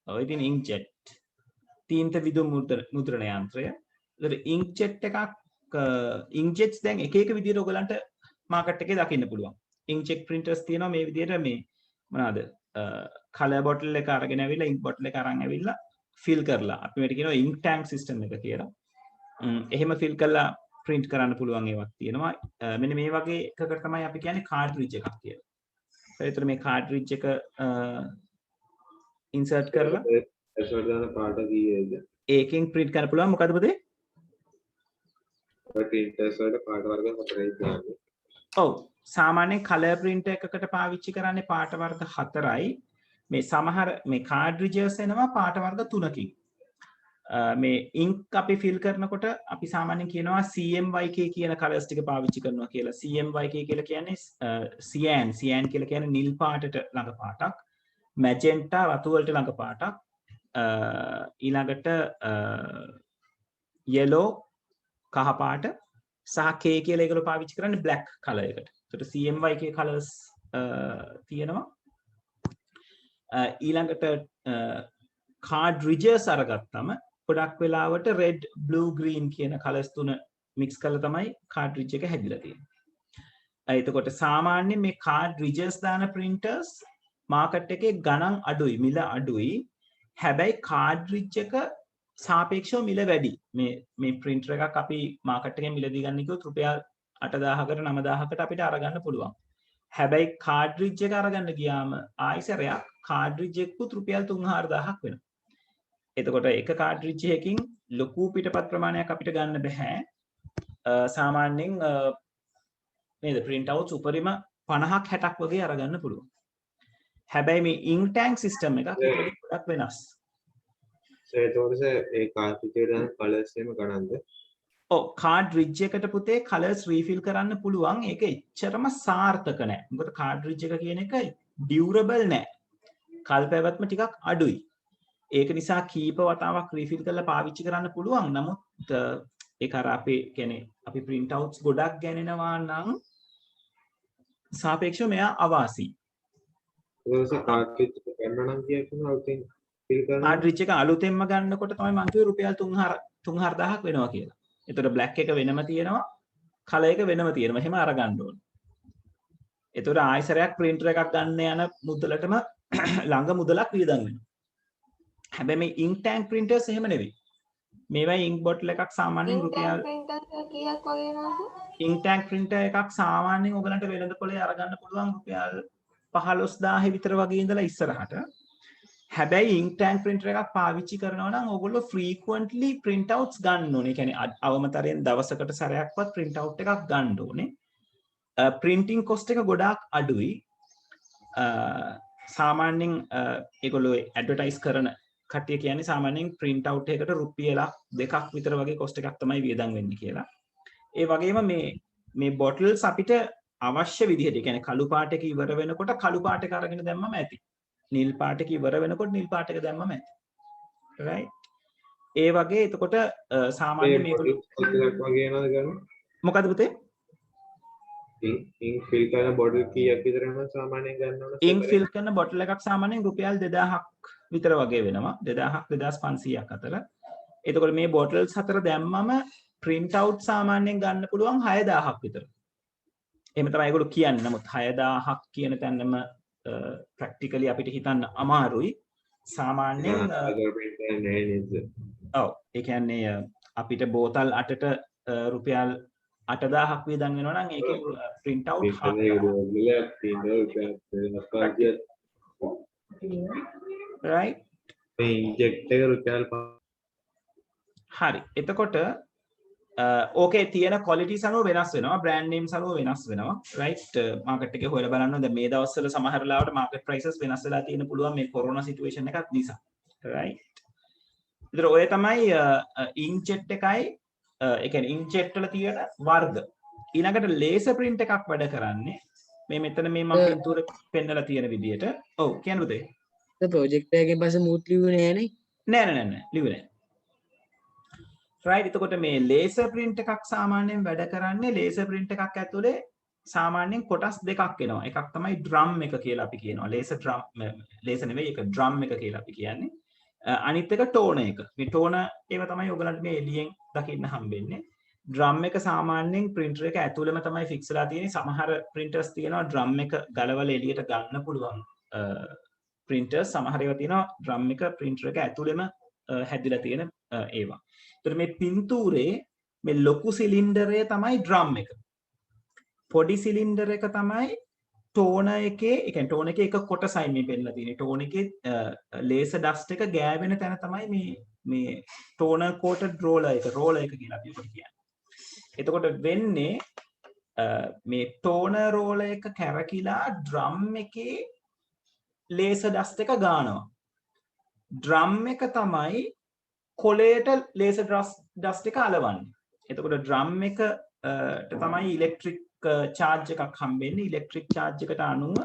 Speaker 1: ඔය ඉතින් inkjet. තීන්ත විදුලි මුද්‍රණ යන්ත්‍රය. ඒතර inkjet එකක් inkjets දැන් එක එක විදිහට ඔයගලන්ට මාකට් එකේ දකින්න පුළුවන්. inkjet printers තියෙනවා මේ විදිහට මේ මොනවාද? color bottle එක අරගෙන ඇවිල්ලා ink bottle එක අරන් ඇවිල්ලා fill කරලා අපි මේකට කියනවා ink tank system එක කියලා. එහෙම fill කරලා print කරන්න පුළුවන් ඒවත් තියෙනවා. මෙන්න මේ වගේ එකකට තමයි අපි කියන්නේ cartridge එකක් කියලා. ඒතර මේ cartridge එක insert කරලා
Speaker 3: password දාන පාට කීයද?
Speaker 1: ඒකෙන් print කරන්න පුළුවන්. මොකද පුතේ?
Speaker 3: printers වලට පාට වර්ග 4යි දාන්නේ.
Speaker 1: ඔව් සාමාන්‍යයෙන් color printer එකකට පාවිච්චි කරන්නේ පාට වර්ග 4යි. මේ සමහර මේ cartridges එනවා පාට වර්ග 3කින්. මේ ink අපි fill කරනකොට අපි සාමාන්‍යයෙන් කියනවා CMYK කියන colors ටික පාවිච්චි කරනවා කියලා. CMYK කියලා කියන්නේ cyan කියලා කියන්නේ නිල් පාටට ළඟ පාටක්. magenta රතු වලට ළඟ පාටක්. ඊළඟට yellow කහ පාට සහ K කියලා ඒගොල්ලෝ පාවිච්චි කරන්නේ black color එකට. ඒකට CMYK colors තියෙනවා. ඊළඟට cartridges අරගත්තම ගොඩක් වෙලාවට red blue green කියන colors තුන mix කරලා තමයි cartridge එක හැදිලා තියෙන්නේ. එතකොට සාමාන්‍යයෙන් මේ cartridges දාන printers market එකේ ගණන් අඩුයි, මිල අඩුයි. හැබැයි cartridge එක සාපේක්ෂව මිල වැඩි. මේ printer එකක් අපි market එකෙන් මිලදී ගන්න කිව්වොත් රුපියල් 8000කට 9000කට අපිට අරගන්න පුළුවන්. හැබැයි cartridge එක අරගන්න ගියාම ආයිසරයක් cartridge එකකුත් රුපියල් 3-4000ක් වෙනවා. එතකොට එක cartridge එකකින් ලොකු පිටපත් ප්‍රමාණයක් අපිට ගන්න බෑ. සාමාන්‍යයෙන් නේද print outs උපරිම 50ක් 60ක් වගේ අරගන්න පුළුවන්. හැබැයි මේ ink tank system එකක් ගොඩක් වෙනස්.
Speaker 3: ඒතකොට ඒ cartridge එක දාන colors එහෙම ගණන්ද?
Speaker 1: ඔව් cartridge එකට පුතේ colors refill කරන්න පුළුවන්. ඒක එච්චරම සාර්ථක නෑ. මොකද cartridge එක කියන එක durable නෑ. කල් පැවැත්ම ටිකක් අඩුයි. ඒක නිසා කීප වතාවක් refill කරලා පාවිච්චි කරන්න පුළුවන්. නමුත් ඒක අර අපේ කියන්නේ අපි print outs ගොඩක් ගණනවා නම් සාපේක්ෂව මෙයා අවාසි.
Speaker 3: ඒක cartridge එක ගන්න නම් කියනවා උතින් fill කරන
Speaker 1: cartridge එක අලුතෙන්ම ගන්නකොට තමයි මම කිව්වේ රුපියල් 3-4000ක් වෙනවා කියලා. එතකොට black එක වෙනම තියෙනවා, color එක වෙනම තියෙනවා. එහෙම අරගන්න ඕනේ. එතකොට ආයසරයක් printer එකක් ගන්න යන මුදලටම ළඟ මුදලක් වියදම් වෙනවා. හැබැයි මේ ink tank printers එහෙම නෙවෙයි. මේවා ink bottle එකක් සාමාන්‍යයෙන් රුපියල් ink tank printer එකක් සාමාන්‍යයෙන් ඔයගලන්ට වෙළඳ පොලේ අරගන්න පුළුවන් රුපියල් 15000 විතර වගේ ඉඳලා ඉස්සරහට. හැබැයි ink tank printer එකක් පාවිච්චි කරනවා නම් ඕගොල්ලෝ frequently print outs ගන්න ඕනේ. ඒ කියන්නේ අවමතරයෙන් දවසකට සැරයක්වත් print out එකක් ගන්න ඕනේ. printing cost එක ගොඩාක් අඩුයි. සාමාන්‍යයෙන් ඒගොල්ලෝ advertise කරන කට්ටිය කියන්නේ සාමාන්‍යයෙන් print out එකකට රුපියලක් 2ක් විතර වගේ cost එකක් තමයි වියදම් වෙන්නේ කියලා. ඒ වගේම මේ bottles අපිට අවශ්‍ය විදිහට, ඒ කියන්නේ කළු පාට එක ඉවර වෙනකොට කළු පාට එක අරගෙන දැම්මම ඇති. නිල් පාට එක ඉවර වෙනකොට නිල් පාට එක දැම්මම ඇති. right? ඒ වගේ එතකොට සාමාන්‍ය මේගොල්ලෝ
Speaker 3: වගේ නේද ගන්න?
Speaker 1: මොකද පුතේ?
Speaker 3: ink fill කරන bottle කීයක් විතර වෙනවද සාමාන්‍යයෙන් ගන්නවද?
Speaker 1: ink fill කරන bottle එකක් සාමාන්‍යයෙන් රුපියල් 2000ක් විතර වගේ වෙනවා. 2000ක් 2500ක් අතර. එතකොට මේ bottles හතර දැම්මම print out සාමාන්‍යයෙන් ගන්න පුළුවන් 6000ක් විතර. එහෙම තමයි ඒගොල්ලෝ කියන්නේ. නමුත් 6000ක් කියන තැනම ප්‍රැක්ටිකලි අපිට හිතන්න අමාරුයි. සාමාන්‍යයෙන් ඔව් ඒ කියන්නේ අපිට බෝතල් 8ට රුපියල් 8000ක් වියදම් වෙනවා නම් ඒකේ print out right
Speaker 3: ඉන්ජෙක්ට් එක රුපියල්
Speaker 1: හරි. එතකොට ඕකේ තියෙන qualities අනුව වෙනස් වෙනවා, brand names අනුව වෙනස් වෙනවා, right? market එකේ හොයලා බලන්න දැන් මේ දවස්වල සමහර ලාවට market prices වෙනස් වෙලා තියෙන පුළුවන් මේ corona situation එකත් නිසා, right? ඒතර ඔය තමයි inkjet එකයි ඒ කියන්නේ inkjet වල තියෙන වර්ග. ඊළඟට laser print එකක් වැඩ කරන්නේ මේ මෙතන මේ මම පින්තූර පෙන්නලා තියෙන විදිහට. ඔව් කියන්න පුතේ.
Speaker 6: ප්‍රොජෙක්ට් එකෙන් පස්සේ මූත් ලිව්වේ නෑ නේ.
Speaker 1: නෑ ලිව්වේ නෑ. right එතකොට මේ laser print එකක් සාමාන්‍යයෙන් වැඩ කරන්නේ laser print එකක් ඇතුලේ සාමාන්‍යයෙන් කොටස් දෙකක් එනවා. එකක් තමයි drum එක කියලා අපි කියනවා. laser drum laser නෙවෙයි ඒක drum එක කියලා අපි කියන්නේ. අනිත් එක tone එක. මේ tone ඒව තමයි ඔයගලන්ට මේ එළියෙන් දකින්න හම්බෙන්නේ. drum එක සාමාන්‍යයෙන් printer එක ඇතුළෙම තමයි fix වෙලා තියෙන්නේ. සමහර printers තියෙනවා drum එක ගලවලා එළියට ගන්න පුළුවන් printers. සමහර ඒවා තියෙනවා drum එක printer එක ඇතුළෙම හැදිලා තියෙන ඒවා. ඒතර මේ පින්තූරේ මේ ලොකු සිලින්ඩරය තමයි drum එක. පොඩි සිලින්ඩර් එක තමයි tone එකේ, ඒ කියන්නේ tone එකේ එක කොටසයි මේ පෙන්නලා තියෙන්නේ. tone එකේ laser dust එක ගෑවෙන තැන තමයි මේ toner coated roller එක කියලා අපි කියන්නේ. එතකොට වෙන්නේ මේ toner roller එක කැරකිලා drum එකේ laser dust එක ගන්නවා. drum එක තමයි කොලේට laser dust එක අලවන්නේ. එතකොට drum එක තමයි electric charge එකක් හම්බෙන්නේ. electric charge එකට අනුව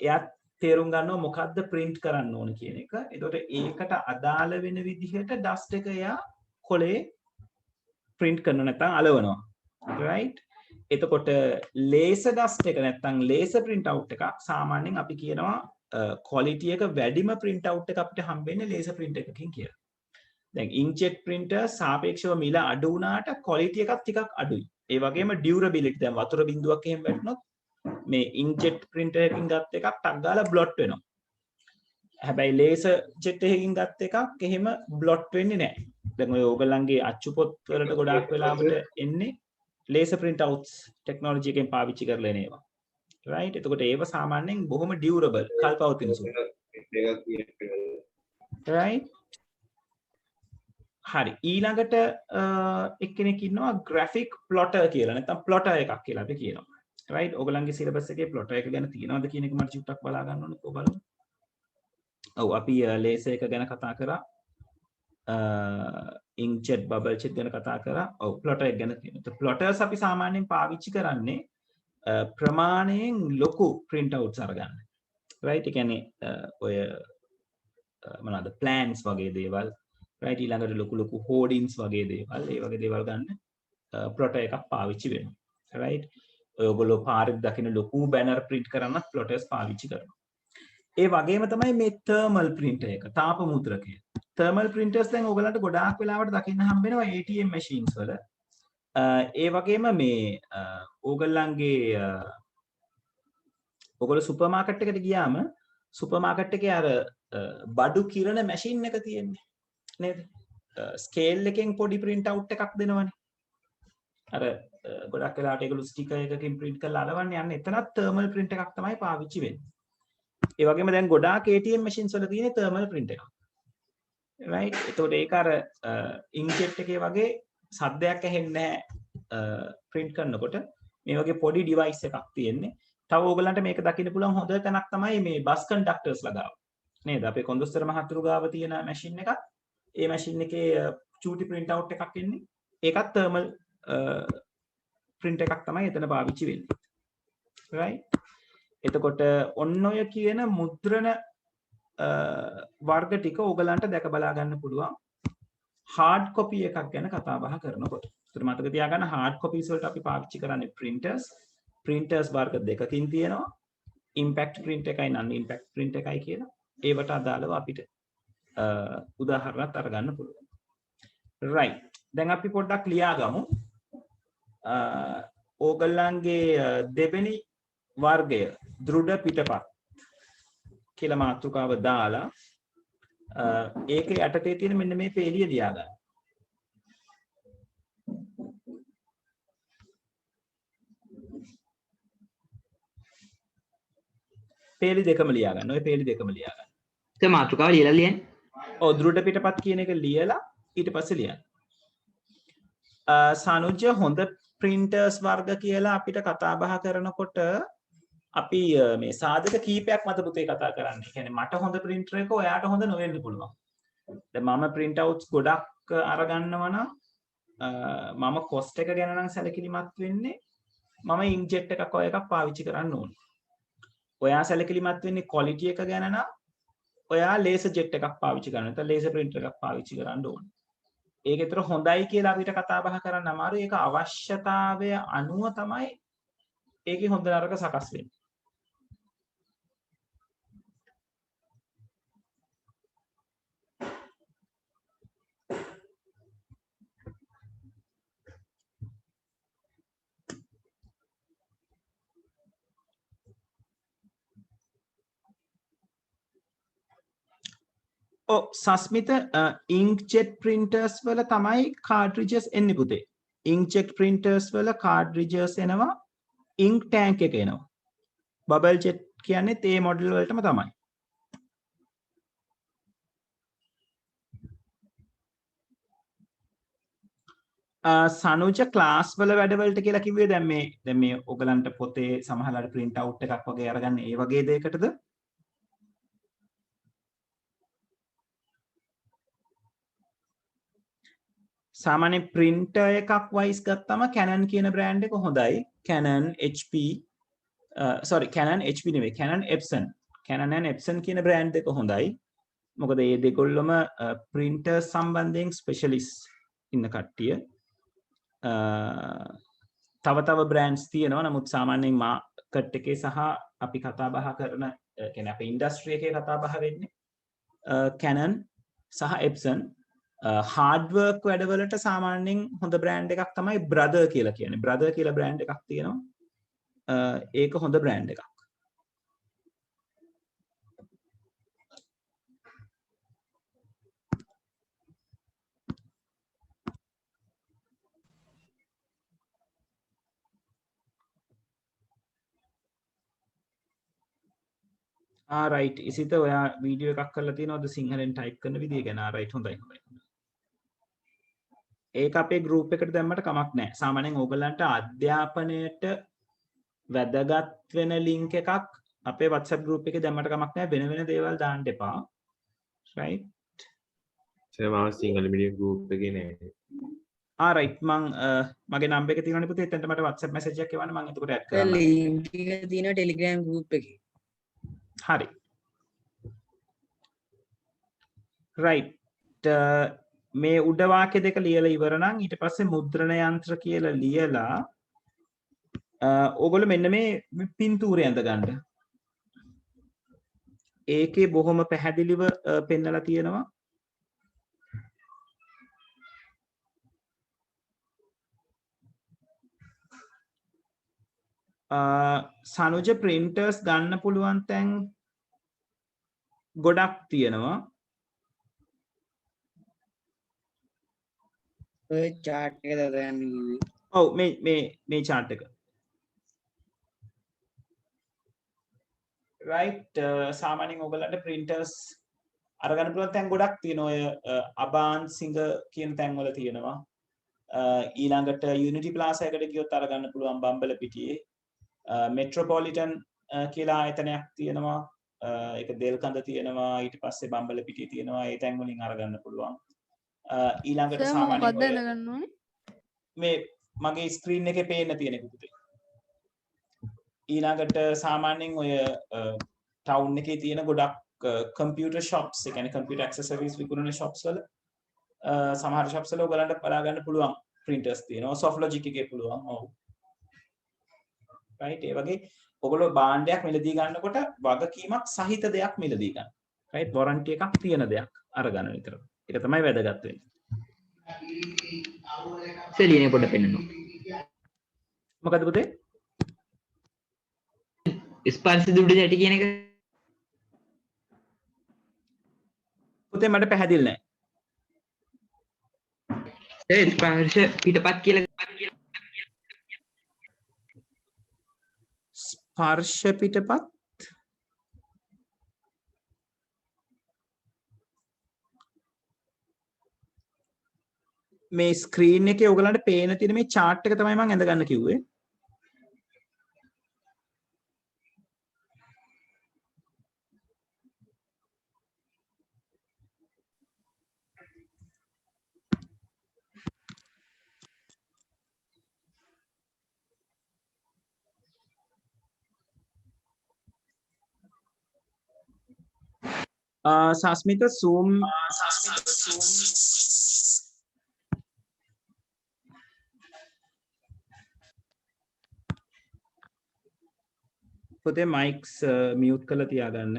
Speaker 1: එයාත් තේරුම් ගන්නවා මොකද්ද print කරන්න ඕන කියන එක. එතකොට ඒකට අදාළ වෙන විදිහට dust එක එයා කොලේ print කරනවා නැත්නම් අලවනවා. right? එතකොට laser dust එක නැත්නම් laser print out එක සාමාන්‍යයෙන් අපි කියනවා quality එක වැඩිම print out එක අපිට හම්බෙන්නේ laser print එකකින් කියලා. දැන් inkjet printer සාපේක්ෂව මිල අඩු වුණාට quality එකක් ටිකක් අඩුයි. ඒ වගේම durability දැන් වතුර බින්දුවක් එහෙම වැටුනොත් මේ inkjet printer එකකින් ගත්ත එකක් ටක් ගාලා blot වෙනවා. හැබැයි laser jet එකකින් ගත්ත එකක් එහෙම blot වෙන්නේ නැහැ. දැන් ඔය ඕගලන්ගේ අච්චු පොත් වලට ගොඩාක් වෙලාවට එන්නේ laser print outs technology එකෙන් පාවිච්චි කරලා එන ඒවා. right? එතකොට ඒව සාමාන්‍යයෙන් බොහොම durable කල්පවතින සුළු. right? හරි ඊළඟට එක්කෙනෙක් ඉන්නවා graphic plotter කියලා නැත්නම් plotter එකක් කියලා අපි කියනවා. right? ඔයගලන්ගේ syllabus එකේ plotter එක ගැන තියෙනවද කියන එක මට චුට්ටක් බලා ගන්න ඕනේ කොහොමද? ඔව් අපි laser එක ගැන කතා කරා. inkjet bubble jet ගැන කතා කරා. ඔව් plotter එක ගැන තියෙනවා. plotters අපි සාමාන්‍යයෙන් පාවිච්චි කරන්නේ ප්‍රමාණයෙන් ලොකු print outs අරගන්න. right? ඒ කියන්නේ ඔය මොනවාද plans වගේ දේවල් right ඊළඟට ලොකු hoardings වගේ දේවල් ඒ වගේ දේවල් ගන්න plotter එකක් පාවිච්චි වෙනවා. right? ඔයගොල්ලෝ පාරේ දකින ලොකු banner print කරන්නත් plotters පාවිච්චි කරනවා. ඒ වගේම තමයි මේ thermal printer එක තාප මුද්‍රකය. thermal printers දැන් ඔයගලන්ට ගොඩාක් වෙලාවට දකින්න හම්බෙනවා ATM machines වල. ඒ වගේම මේ ඔයගොල්ලෝ සුපර් මාකට් එකට ගියාම සුපර් මාකට් එකේ අර බඩු කිරන මැෂින් එක තියෙන්නේ නේද? ස්කේල් එකෙන් පොඩි print out එකක් දෙනවනේ. අර ගොඩක් වෙලාවට ඒගොල්ලෝ ස්ටිකර් එකකින් print කරලා අලවන්නේ යන්නේ එතනත් thermal print එකක් තමයි පාවිච්චි වෙන්නේ. ඒ වගේම දැන් ගොඩාක් ATM machines වල තියෙන thermal print එකක්. right? එතකොට ඒක අර inkjet එකේ වගේ සද්දයක් ඇහෙන්නේ නැහැ print කරනකොට. මේ වගේ පොඩි device එකක් තියෙන්නේ. තව ඕගලන්ට මේක දකින්න පුළුවන් හොඳ තැනක් තමයි මේ bus conductors ලා නේද? අපේ කොන්දොස්තර මහතුරු ගාව තියෙන මැෂින් එකක්. ඒ මැෂින් එකේ චූටි print out එකක් එන්නේ. ඒකත් thermal print එකක් තමයි එතන පාවිච්චි වෙන්නේ. right? එතකොට ඔන්න ඔය කියන මුද්‍රණ වර්ග ටික ඕගලන්ට දැක බලා ගන්න පුළුවන් hard copy එකක් ගැන කතා බහ කරනකොට. ඒත් මතක තියාගන්න hard copies වලට අපි පාවිච්චි කරන්නේ printers වර්ග දෙකකින් තියෙනවා. impact print එකයි non impact print එකයි කියලා. ඒවට අදාළව අපිට උදාහරණයක් අරගන්න පුළුවන්. right. දැන් අපි පොඩ්ඩක් ලියා ගමු. ඕගොල්ලන්ගේ දෙවෙනි වර්ගය දෘඪ පිටපත් කියලා මාතෘකාව දාලා ඒකේ යටතේ තියෙන මෙන්න මේ පේලිය ලියා ගන්න. පේලි දෙකම ලියා ගන්න. ඔය පේලි දෙකම ලියා ගන්න.
Speaker 2: ඒ මාතෘකාව ලියලා ලියන්නේ.
Speaker 1: ඔව් දෘಢ පිටපත් කියන එක ලියලා ඊට පස්සේ ලියන්න. සනුජ හොඳ printers වර්ග කියලා අපිට කතා බහ කරනකොට අපි මේ සාධක කීපයක් මත පුතේ කතා කරන්නේ. ඒ කියන්නේ මට හොඳ printer එක ඔයාට හොඳ නොවෙන්න පුළුවන්. දැන් මම print outs ගොඩක් අරගන්නවා නම් මම cost එක ගැන නම් සැලකිලිමත් වෙන්නේ මම inkjet එකක් ඔය එකක් පාවිච්චි කරන්න ඕනේ. ඔයා සැලකිලිමත් වෙන්නේ quality එක ගැන නම් ඔයා laser jet එකක් පාවිච්චි කරන්න. නැත්නම් laser printer එකක් පාවිච්චි කරන්න ඕනේ. ඒක ඒතර හොඳයි කියලා අපිට කතා බහ කරන්න අමාරුයි. ඒක අවශ්‍යතාවය අනුව තමයි ඒකේ හොඳ නරක සකස් වෙන්නේ. සස්මිත inkjet printers වල තමයි cartridges එන්නේ පුතේ. inkjet printers වල cartridges එනවා, ink tank එක එනවා. bubble jet කියන්නේ ඒ model වලටම තමයි. සනුජ class වල වැඩවලට කියලා කිව්වේ දැන් මේ ඔයගලන්ට පොතේ සමහරවල් print out එකක් වගේ අරගන්න ඒ වගේ දෙයකටද? සාමාන්‍ය printer එකක් වයිස් ගත්තම Canon කියන brand එක හොඳයි. Canon HP Canon HP නෙවෙයි Canon Epson. Canon and Epson කියන brand එක හොඳයි. මොකද මේ දෙකොල්ලම printer සම්බන්ධයෙන් specialist ඉන්න කට්ටිය. තව brands තියෙනවා. නමුත් සාමාන්‍යයෙන් market එකේ සහ අපි කතා බහ කරන කියන්නේ අපේ industry එකේ කතා බහ වෙන්නේ Canon සහ Epson. hard work වැඩවලට සාමාන්‍යයෙන් හොඳ brand එකක් තමයි Brother කියලා කියන්නේ. Brother කියලා brand එකක් තියෙනවා. ඒක හොඳ brand එකක්. right ඉසිත ඔයා වීඩියෝ එකක් කරලා තියෙනවද සිංහලෙන් ටයිප් කරන විදිය ගැන? right හොඳයි. ඒක අපේ group එකට දැම්මට කමක් නැහැ. සාමාන්‍යයෙන් ඕගලන්ට අධ්‍යාපනයට වැදගත් වෙන link එකක් අපේ WhatsApp group එකේ දැම්මට කමක් නැහැ. වෙන දේවල් දාන්න එපා. right
Speaker 3: මම සිංහල medium group එකේ නෑ.
Speaker 1: right මගේ number එක තියෙනවනේ පුතේ. එතනට මට WhatsApp message එකක් එවන්න මම එතකොට add කරනවා.
Speaker 6: link එක තියෙන Telegram group එකේ.
Speaker 1: හරි. right මේ උඩ වාක්‍ය දෙක ලියලා ඉවර නම් ඊට පස්සේ මුද්‍රණ යන්ත්‍ර කියලා ලියලා ඕගොල්ලෝ මෙන්න මේ පින්තූරය ඇඳ ගන්න. ඒකේ බොහොම පැහැදිලිව පෙන්නලා තියෙනවා. සනුජ printers ගන්න පුළුවන් තැන් ගොඩක් තියෙනවා.
Speaker 6: ඔය chart එක දාගන්න කිව්වේ.
Speaker 1: ඔව් මේ chart එක. right සාමාන්‍යයෙන් ඔයගලන්ට printers අරගන්න පුළුවන් තැන් ගොඩක් තියෙනවා. ඔය අබාන් සිංග කියන තැන් වල තියෙනවා. ඊළඟට Unity Plaza එකට ගියොත් අරගන්න පුළුවන් බම්බලපිටියේ. Metropolitan කියලා ආයතනයක් තියෙනවා. ඒක දෙල්කඳ තියෙනවා. ඊට පස්සේ බම්බලපිටියේ තියෙනවා. ඒ තැන් වලින් අරගන්න පුළුවන්. ඊළඟට සාමාන්‍යයෙන් මේ මගේ ස්ක්‍රීන් එකේ පේන්න තියෙන එක පුතේ. ඊළඟට සාමාන්‍යයෙන් ඔය ටවුන් එකේ තියෙන ගොඩක් computer shops, ඒ කියන්නේ computer accessories විකුණන shops වල සමහර shops වල ඔයගලන්ට බලා ගන්න පුළුවන් printers තියෙනවා. Softlogic එකේ පුළුවන්. ඔව්. right ඒ වගේ ඔයගොල්ලෝ භාණ්ඩයක් මිලදී ගන්නකොට වගකීමක් සහිත දෙයක් මිලදී ගන්න. right warranty එකක් තියෙන දෙයක් අරගන්න විතරයි. ඒක තමයි වැදගත් වෙන්නේ.
Speaker 2: ලියන පොඩ පෙන්නනවා.
Speaker 1: මොකද පුතේ?
Speaker 2: ස්පර්ශ දුඩු යටි කියන එක
Speaker 1: පුතේ මට පැහැදිලි නැහැ.
Speaker 2: ස්පර්ශ පිටපත් කියලා
Speaker 1: ස්පර්ශ පිටපත් මේ ස්ක්‍රීන් එකේ ඔයගලන්ට පේන තියෙන මේ chart එක තමයි මම ඇඳ ගන්න කිව්වේ. සස්මිත zoom පුතේ mics mute කරලා තියාගන්න.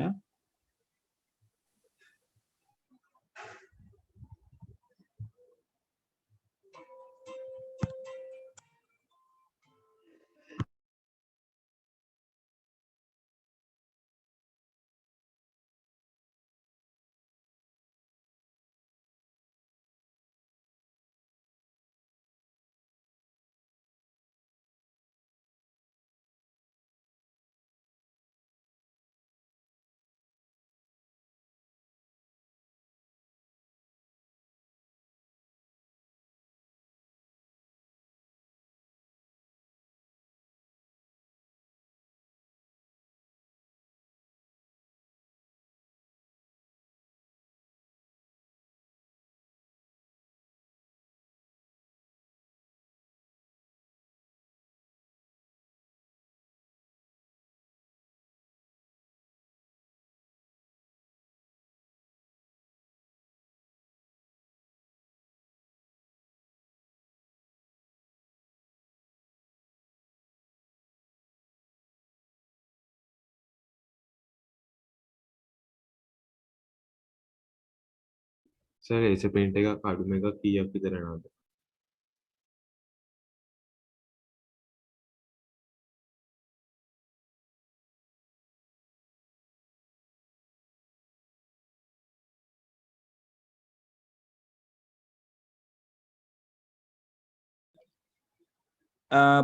Speaker 3: සර් ඒස ප්‍රින්ට් එකක් අඩුම එකක් කීයක් විතර යනවද?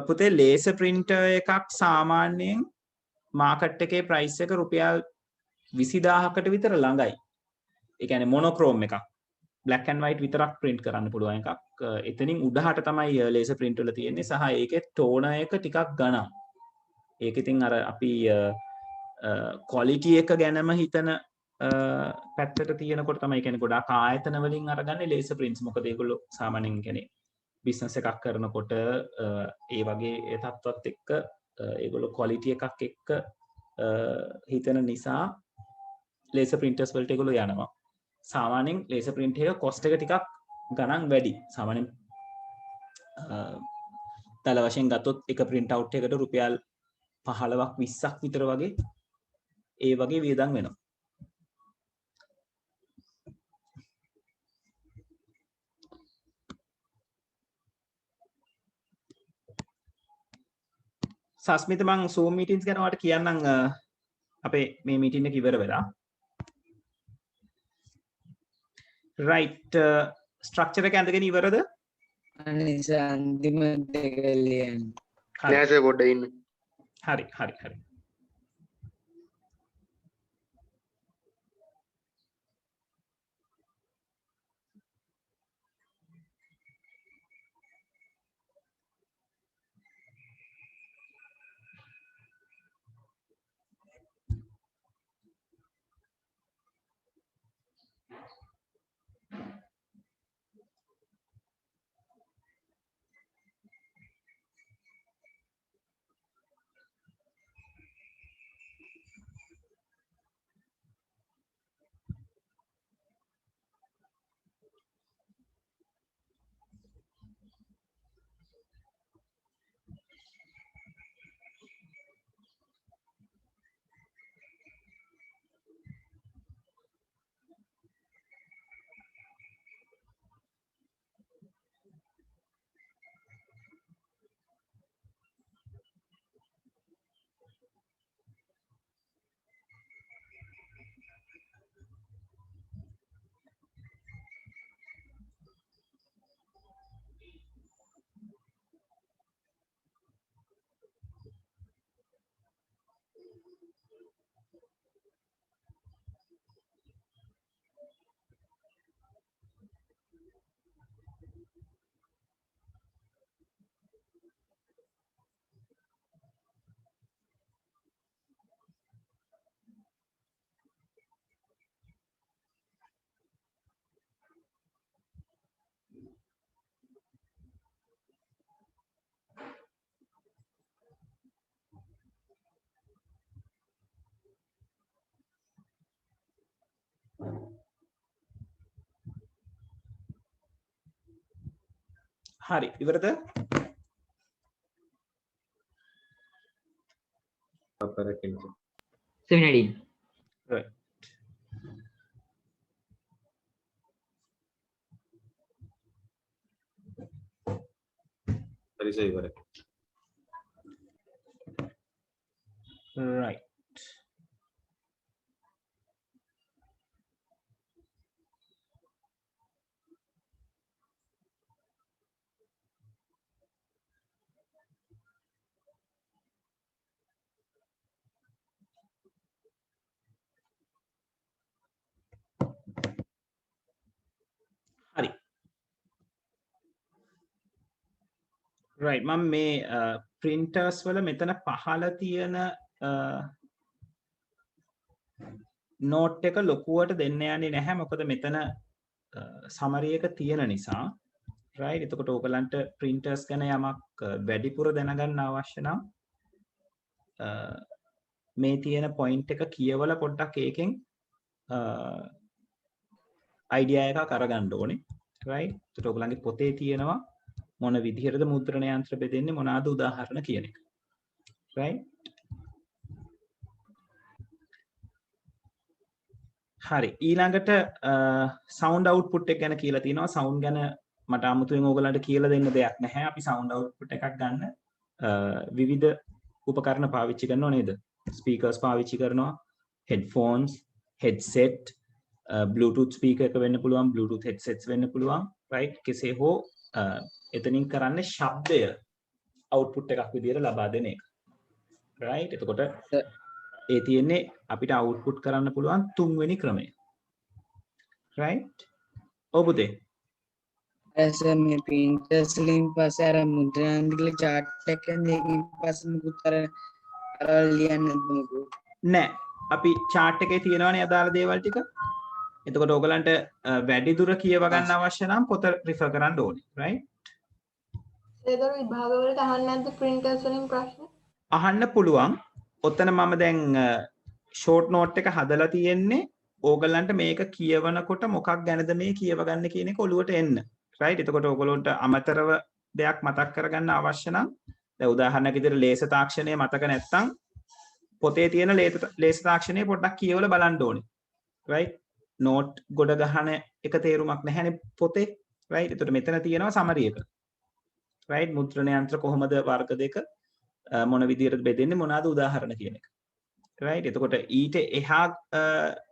Speaker 1: පුතේ ලේසර් printer එකක් සාමාන්‍යයෙන් මාකට් එකේ price එක රුපියල් 20000කට විතර ළඟයි. ඒ කියන්නේ මොනොක්‍රෝම් එකක්. black and white විතරක් print කරන්න පුළුවන් එකක්. එතනින් උඩහට තමයි ලේසර් print වල තියෙන්නේ සහ ඒකේ toner එක ටිකක් ගණන්. ඒක ඉතින් අර අපි quality එක ගැනම හිතන පැත්තට තියෙනකොට තමයි කියන්නේ ගොඩාක් ආයතන වලින් අරගන්නේ ලේසර් prints. මොකද ඒගොල්ලෝ සාමාන්‍යයෙන් කියන්නේ බිස්නස් එකක් කරනකොට ඒ වගේ තත්ත්වත් එක්ක ඒගොල්ලෝ quality එකක් එක්ක හිතන නිසා ලේසර් printers වලට ඒගොල්ලෝ යනවා. සාමාන්‍යයෙන් ලේසර් print එක cost එක ටිකක් ගණන් වැඩි. සාමාන්‍යයෙන් තල වශයෙන් ගත්තොත් එක print out එකකට රුපියල් 15ක් 20ක් විතර වගේ ඒ වගේ වියදම් වෙනවා. සස්මිත මං Zoom meetings ගැන ඔයාලට කියන්නම් අපේ මේ meeting එක ඉවර වෙලා. right structure එක ඇඳගෙන ඉවරද?
Speaker 6: අනිස අන්තිමට එක ලියන්න.
Speaker 1: හරි
Speaker 7: නෑ සර් පොඩ්ඩක් ඉන්න.
Speaker 1: හරි. හරි ඉවරද?
Speaker 3: අපරකින්
Speaker 2: 718.
Speaker 1: right.
Speaker 3: හරි සර් ඉවරයි.
Speaker 1: right. හරි right මම මේ printers වල මෙතන පහළ තියෙන note එක ලොකුවට දෙන්න යන්නේ නැහැ මොකද මෙතන summary එක තියෙන නිසා right එතකොට ඕගලන්ට printers ගැන යමක් වැඩිපුර දැනගන්න අවශ්‍ය නම් මේ තියෙන point එක කියවලා පොඩ්ඩක් ඒකෙන් idea එකක් අරගන්න ඕනේ right එතකොට ඔයගලන්ගේ පොතේ තියෙනවා මොන විදිහටද මුද්‍රණ යන්ත්‍ර බෙදෙන්නේ මොනවාද උදාහරණ කියන එක right හරි ඊළඟට sound output එක ගැන කියලා තියෙනවා sound ගැන මට අමුතුවෙන් ඕගලන්ට කියලා දෙන්න දෙයක් නැහැ අපි sound output එකක් ගන්න විවිධ උපකරණ පාවිච්චි කරනවා නේද speakers පාවිච්චි කරනවා headphones headset bluetooth speaker එක වෙන්න පුළුවන් bluetooth headsets වෙන්න පුළුවන් right කෙසේ හෝ එතනින් කරන්නේ ශබ්දය output එකක් විදිහට ලබා දෙන එක right එතකොට ඒ තියෙන්නේ අපිට output කරන්න පුළුවන් තුන්වෙනි ක්‍රමය right ඔව් පුතේ
Speaker 6: ඇස මේ printers වලින් පස්සේ අර මුද්‍රණාන්තිකල chart එකෙන් ඒකෙන් පස්සේ මුකුත් අර ලියන්න දුමුකෝ
Speaker 1: නෑ අපි chart එකේ තියෙනවනේ අදාළ දේවල් ටික එතකොට ඕගලන්ට වැඩි දුර කියව ගන්න අවශ්‍ය නම් පොත refer කරන්න ඕනේ right
Speaker 7: ඒතර විභාගවලට අහන්න නැද්ද printers වලින් ප්‍රශ්න
Speaker 1: අහන්න පුළුවන් ඔතන මම දැන් short note එක හදලා තියෙන්නේ ඕගලන්ට මේක කියවනකොට මොකක් ගැනද මේ කියවගන්න කියන එක ඔලුවට එන්න right එතකොට ඕගලන්ට අමතරව දෙයක් මතක් කරගන්න අවශ්‍ය නම් දැන් උදාහරණයක් විදිහට ලේස තාක්ෂණය මතක නැත්නම් පොතේ තියෙන ලේස තාක්ෂණය පොඩ්ඩක් කියවලා බලන්න ඕනේ right note ගොඩ ගහන එක තේරුමක් නැහැනේ පොතේ right එතකොට මෙතන තියෙනවා summary එක right මුද්‍රණ යන්ත්‍ර කොහොමද වර්ග දෙක මොන විදිහටද බෙදෙන්නේ මොනවාද උදාහරණ කියන එක right එතකොට ඊට එහා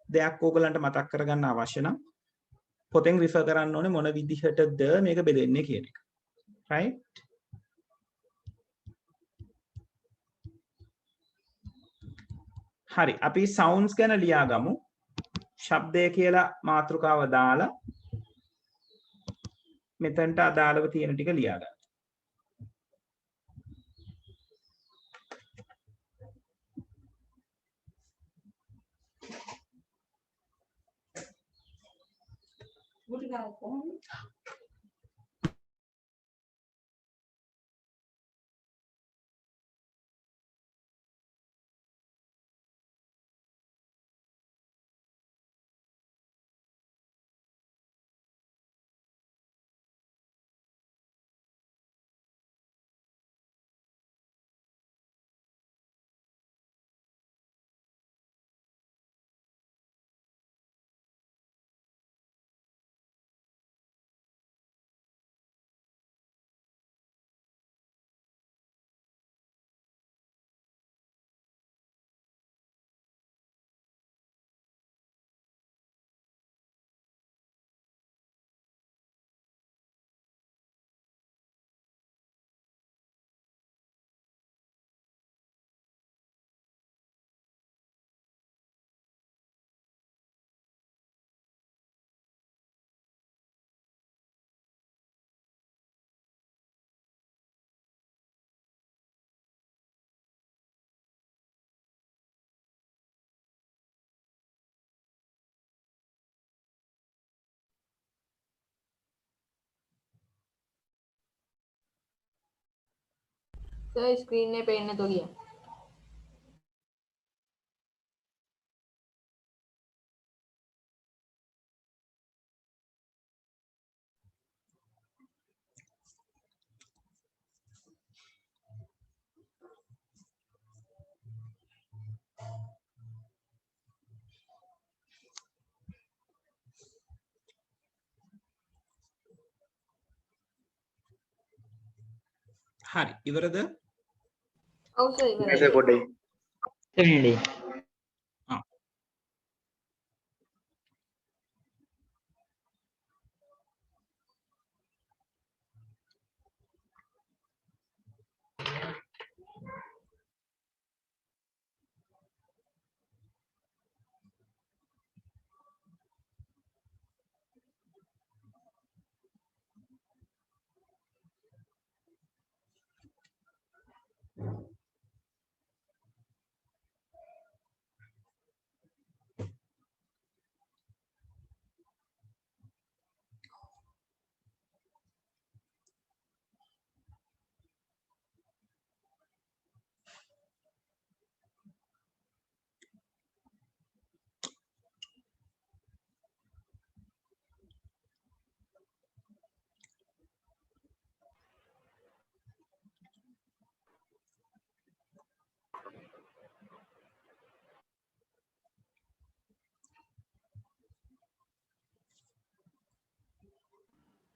Speaker 1: දෙයක් ඕගලන්ට මතක් කරගන්න අවශ්‍ය නම් පොතෙන් refer කරන්න ඕනේ මොන විදිහටද මේක බෙදෙන්නේ කියන එක right හරි අපි sounds ගැන ලියාගමු ශබ්දය කියලා මාතෘකාව දාලා මෙතනට අදාළව තියෙන ටික ලියාගන්න
Speaker 7: සර් ස්ක්‍රීන් එකේ පේන්නේ නැතෝ කියන්න
Speaker 1: හරි ඉවරද?
Speaker 7: ඔව් සර් ඉවරයි.
Speaker 2: ඒක පොඩ්ඩයි. එන්නේ.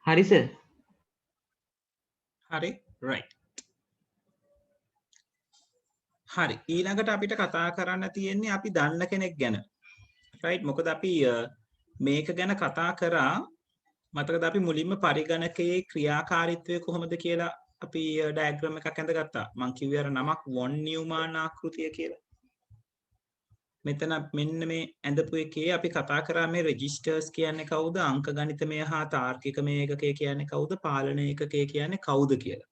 Speaker 8: හරි සර්.
Speaker 1: හරි right. හරි ඊළඟට අපිට කතා කරන්න තියෙන්නේ අපි දන්න කෙනෙක් ගැන. right මොකද අපි මේක ගැන කතා කරා මතකද අපි මුලින්ම පරිගණකයේ ක්‍රියාකාරීත්වය කොහොමද කියලා අපි ඩයග්‍රෑම් එකක් ඇඳගත්තා. මම කිව්වේ අර නමක් වොන් නියුමාන් ආකෘතිය කියලා. මෙතන මෙන්න මේ ඇඳපු එකේ අපි කතා කරා මේ රෙජිස්ටර්ස් කියන්නේ කවුද, අංක ගණිතමය හා තාර්කිකමය ඒකකය කියන්නේ කවුද, පාලන ඒකකය කියන්නේ කවුද කියලා.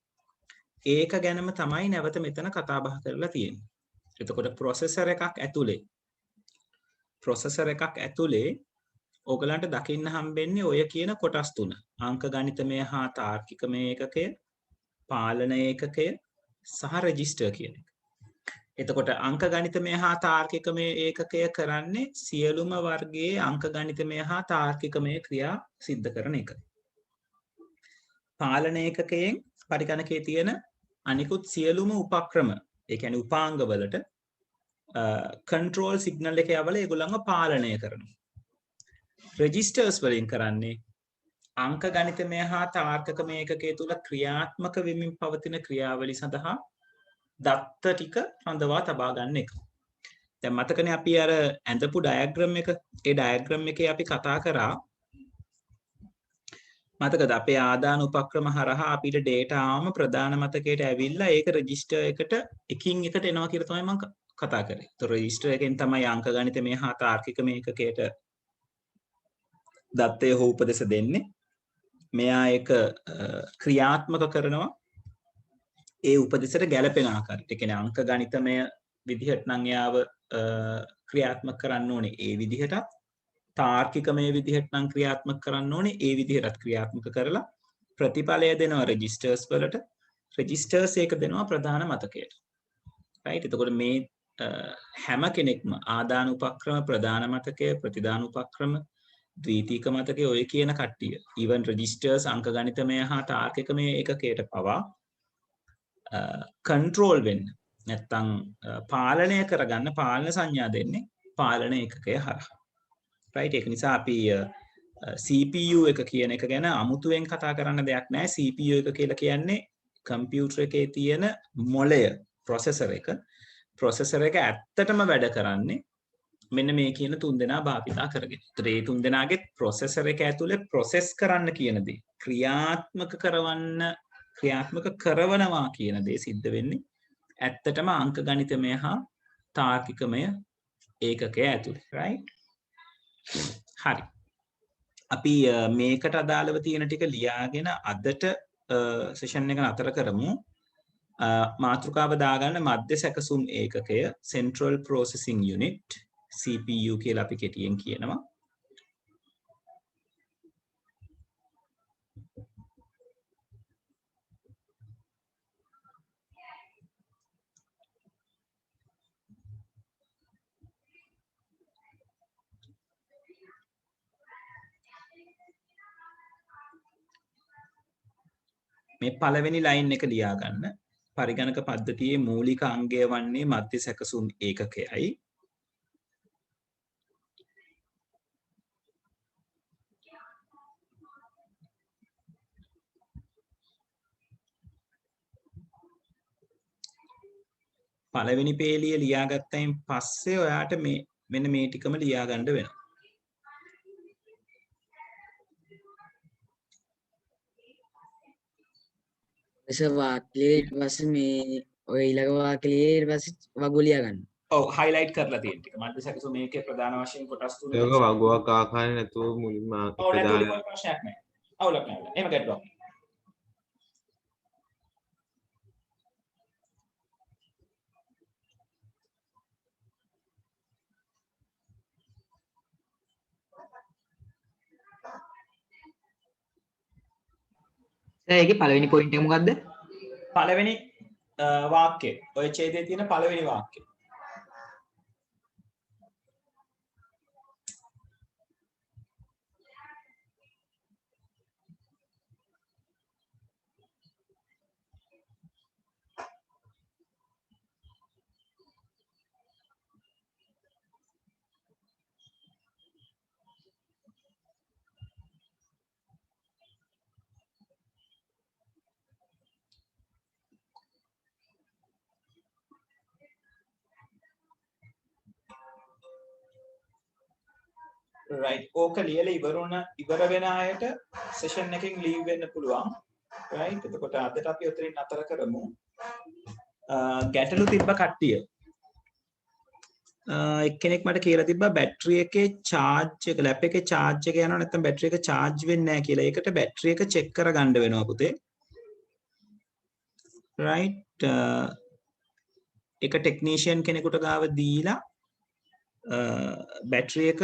Speaker 1: ඒක ගැනම තමයි නැවත මෙතන කතා බහ කරලා තියෙන්නේ. එතකොට ප්‍රොසෙසර් එකක් ඇතුලේ ඔයගලන්ට දකින්න හම්බෙන්නේ ඔය කියන කොටස් තුන. අංක ගණිතමය හා තාර්කිකමය ඒකකය, පාලන ඒකකය සහ රෙජිස්ටර් කියන එක. එතකොට අංක ගණිතමය හා තාර්කිකමය ඒකකය කරන්නේ සියලුම වර්ගයේ අංක ගණිතමය හා තාර්කිකමය ක්‍රියා සිද්ධ කරන එක. පාලන ඒකකයෙන් පරිගණකයේ තියෙන අනිකුත් සියලුම උපක්‍රම, ඒ කියන්නේ උපාංග වලට කන්ට්‍රෝල් සිග්නල් එක යවලා ඒගොල්ලන්ව පාලනය කරනවා. රෙජිස්ටර්ස් වලින් කරන්නේ අංක ගණිතමය හා තාර්කිකමය ඒකකයේ තුල ක්‍රියාත්මක වෙමින් පවතින ක්‍රියාවලි සඳහා දත්ත ටික රඳවා තබා ගන්න එක. දැන් මතකනේ අපි අර ඇඳපු ඩයග්‍රෑම් එක, ඒ ඩයග්‍රෑම් එකේ අපි කතා කරා මතකද අපේ ආදාන උපක්‍රම හරහා අපිට ඩේටා ආවම ප්‍රධාන මතකයට ඇවිල්ලා ඒක රෙජිස්ටර් එකට එකින් එකට එනවා කියලා තමයි මම කතා කරේ. ඒතොර රෙජිස්ටර් එකෙන් තමයි අංක ගණිතමය හා තාර්කිකමය ඒකකයට දත්තය හෝ උපදෙස දෙන්නේ. මෙයා ඒක ක්‍රියාත්මක කරනවා ඒ උපදෙසට ගැලපෙන ආකාරයට. ඒ කියන්නේ අංක ගණිතමය විදිහට නම් එයාව ක්‍රියාත්මක කරන්න ඕනේ ඒ විදිහටත්, තාර්කිකමය විදිහට නම් ක්‍රියාත්මක කරන්න ඕනේ ඒ විදිහටත් ක්‍රියාත්මක කරලා ප්‍රතිඵලය දෙනවා රෙජිස්ටර්ස් වලට. රෙජිස්ටර්ස් ඒක දෙනවා ප්‍රධාන මතකයට. right? එතකොට මේ හැම කෙනෙක්ම ආදාන උපක්‍රම, ප්‍රධාන මතකය, ප්‍රතිදාන උපක්‍රම, ද්විතීක මතකය ඔය කියන කට්ටිය even රෙජිස්ටර්ස් අංක ගණිතමය හා තාර්කිකමය ඒකකයට පවා කන්ට්‍රෝල් වෙන්න නැත්තම් පාලනය කරගන්න පාලන සංඥා දෙන්නේ පාලන ඒකකය හරහා. right? ඒක නිසා අපි CPU එක කියන එක ගැන අමුතුවෙන් කතා කරන්න දෙයක් නැහැ. CPU එක කියලා කියන්නේ කම්පියුටර් එකේ තියෙන මොළය, ප්‍රොසෙසර් එක. ප්‍රොසෙසර් එක ඇත්තටම වැඩ කරන්නේ මෙන්න මේ කියන තුන්දෙනා භාවිතා කරගෙන. ඒතර මේ තුන්දෙනාගේ ප්‍රොසෙසර් එක ඇතුලේ ප්‍රොසෙස් කරන්න කියන දේ, ක්‍රියාත්මක කරවනවා කියන දේ සිද්ධ වෙන්නේ ඇත්තටම අංක ගණිතමය හා තාර්කිකමය ඒකකය ඇතුලේ. right? හරි. අපි මේකට අදාළව තියෙන ටික ලියාගෙන අදට සෙෂන් එක නතර කරමු. මාතෘකාව දාගන්න මධ්‍ය සැකසුම් ඒකකය, Central Processing Unit, CPU කියලා අපි කෙටියෙන් කියනවා. මේ පළවෙනි ලයින් එක ලියා ගන්න. පරිගණක පද්ධතියේ මූලික අංගය වන්නේ මධ්‍ය සැකසුම් ඒකකයයි. පළවෙනි පේලිය ලියාගත්තයින් පස්සේ ඔයාට මේ මෙන්න මේ ටිකම ලියා ගන්න වෙනවා.
Speaker 6: සර් වාක්‍යයේ ඊට පස්සේ මේ ඔය ඊළඟ වාක්‍යයේ ඊට පස්සේ වගු ලියා ගන්න.
Speaker 1: ඔව් highlight කරලා තියෙන ටික. මට සැකසෝ මේකේ ප්‍රධාන වශයෙන් කොටස් තුනක්.
Speaker 3: ඒක වගුවක් ආකාරය නැතුව මුලින්ම
Speaker 1: ඔව්
Speaker 3: එක
Speaker 1: නැතුව
Speaker 3: දාලා
Speaker 1: ප්‍රශ්නයක් නැහැ. අවුලක් නැහැ. එහෙම ගැටලුවක්.
Speaker 2: සර් ඒකේ පළවෙනි පොයින්ට් එක මොකද්ද?
Speaker 1: පළවෙනි වාක්‍යය. ඔය ඡේදයේ තියෙන පළවෙනි වාක්‍යය. right ඕක ලියලා ඉවර වෙන අයට session එකකින් leave වෙන්න පුළුවන් right එතකොට අදට අපි උතරින් නතර කරමු ගැටලු තිබ්බ කට්ටිය එක්කෙනෙක් මට කියලා තිබ්බා බැටරි එකේ charge එක ලැප් එකේ charge එක යනවා නැත්නම් බැටරි එක charge වෙන්නේ නැහැ කියලා. ඒකට බැටරි එක check කරගන්න වෙනවා පුතේ. right එක ටෙක්නීෂියන් කෙනෙකුට ගාව දීලා බැටරි එක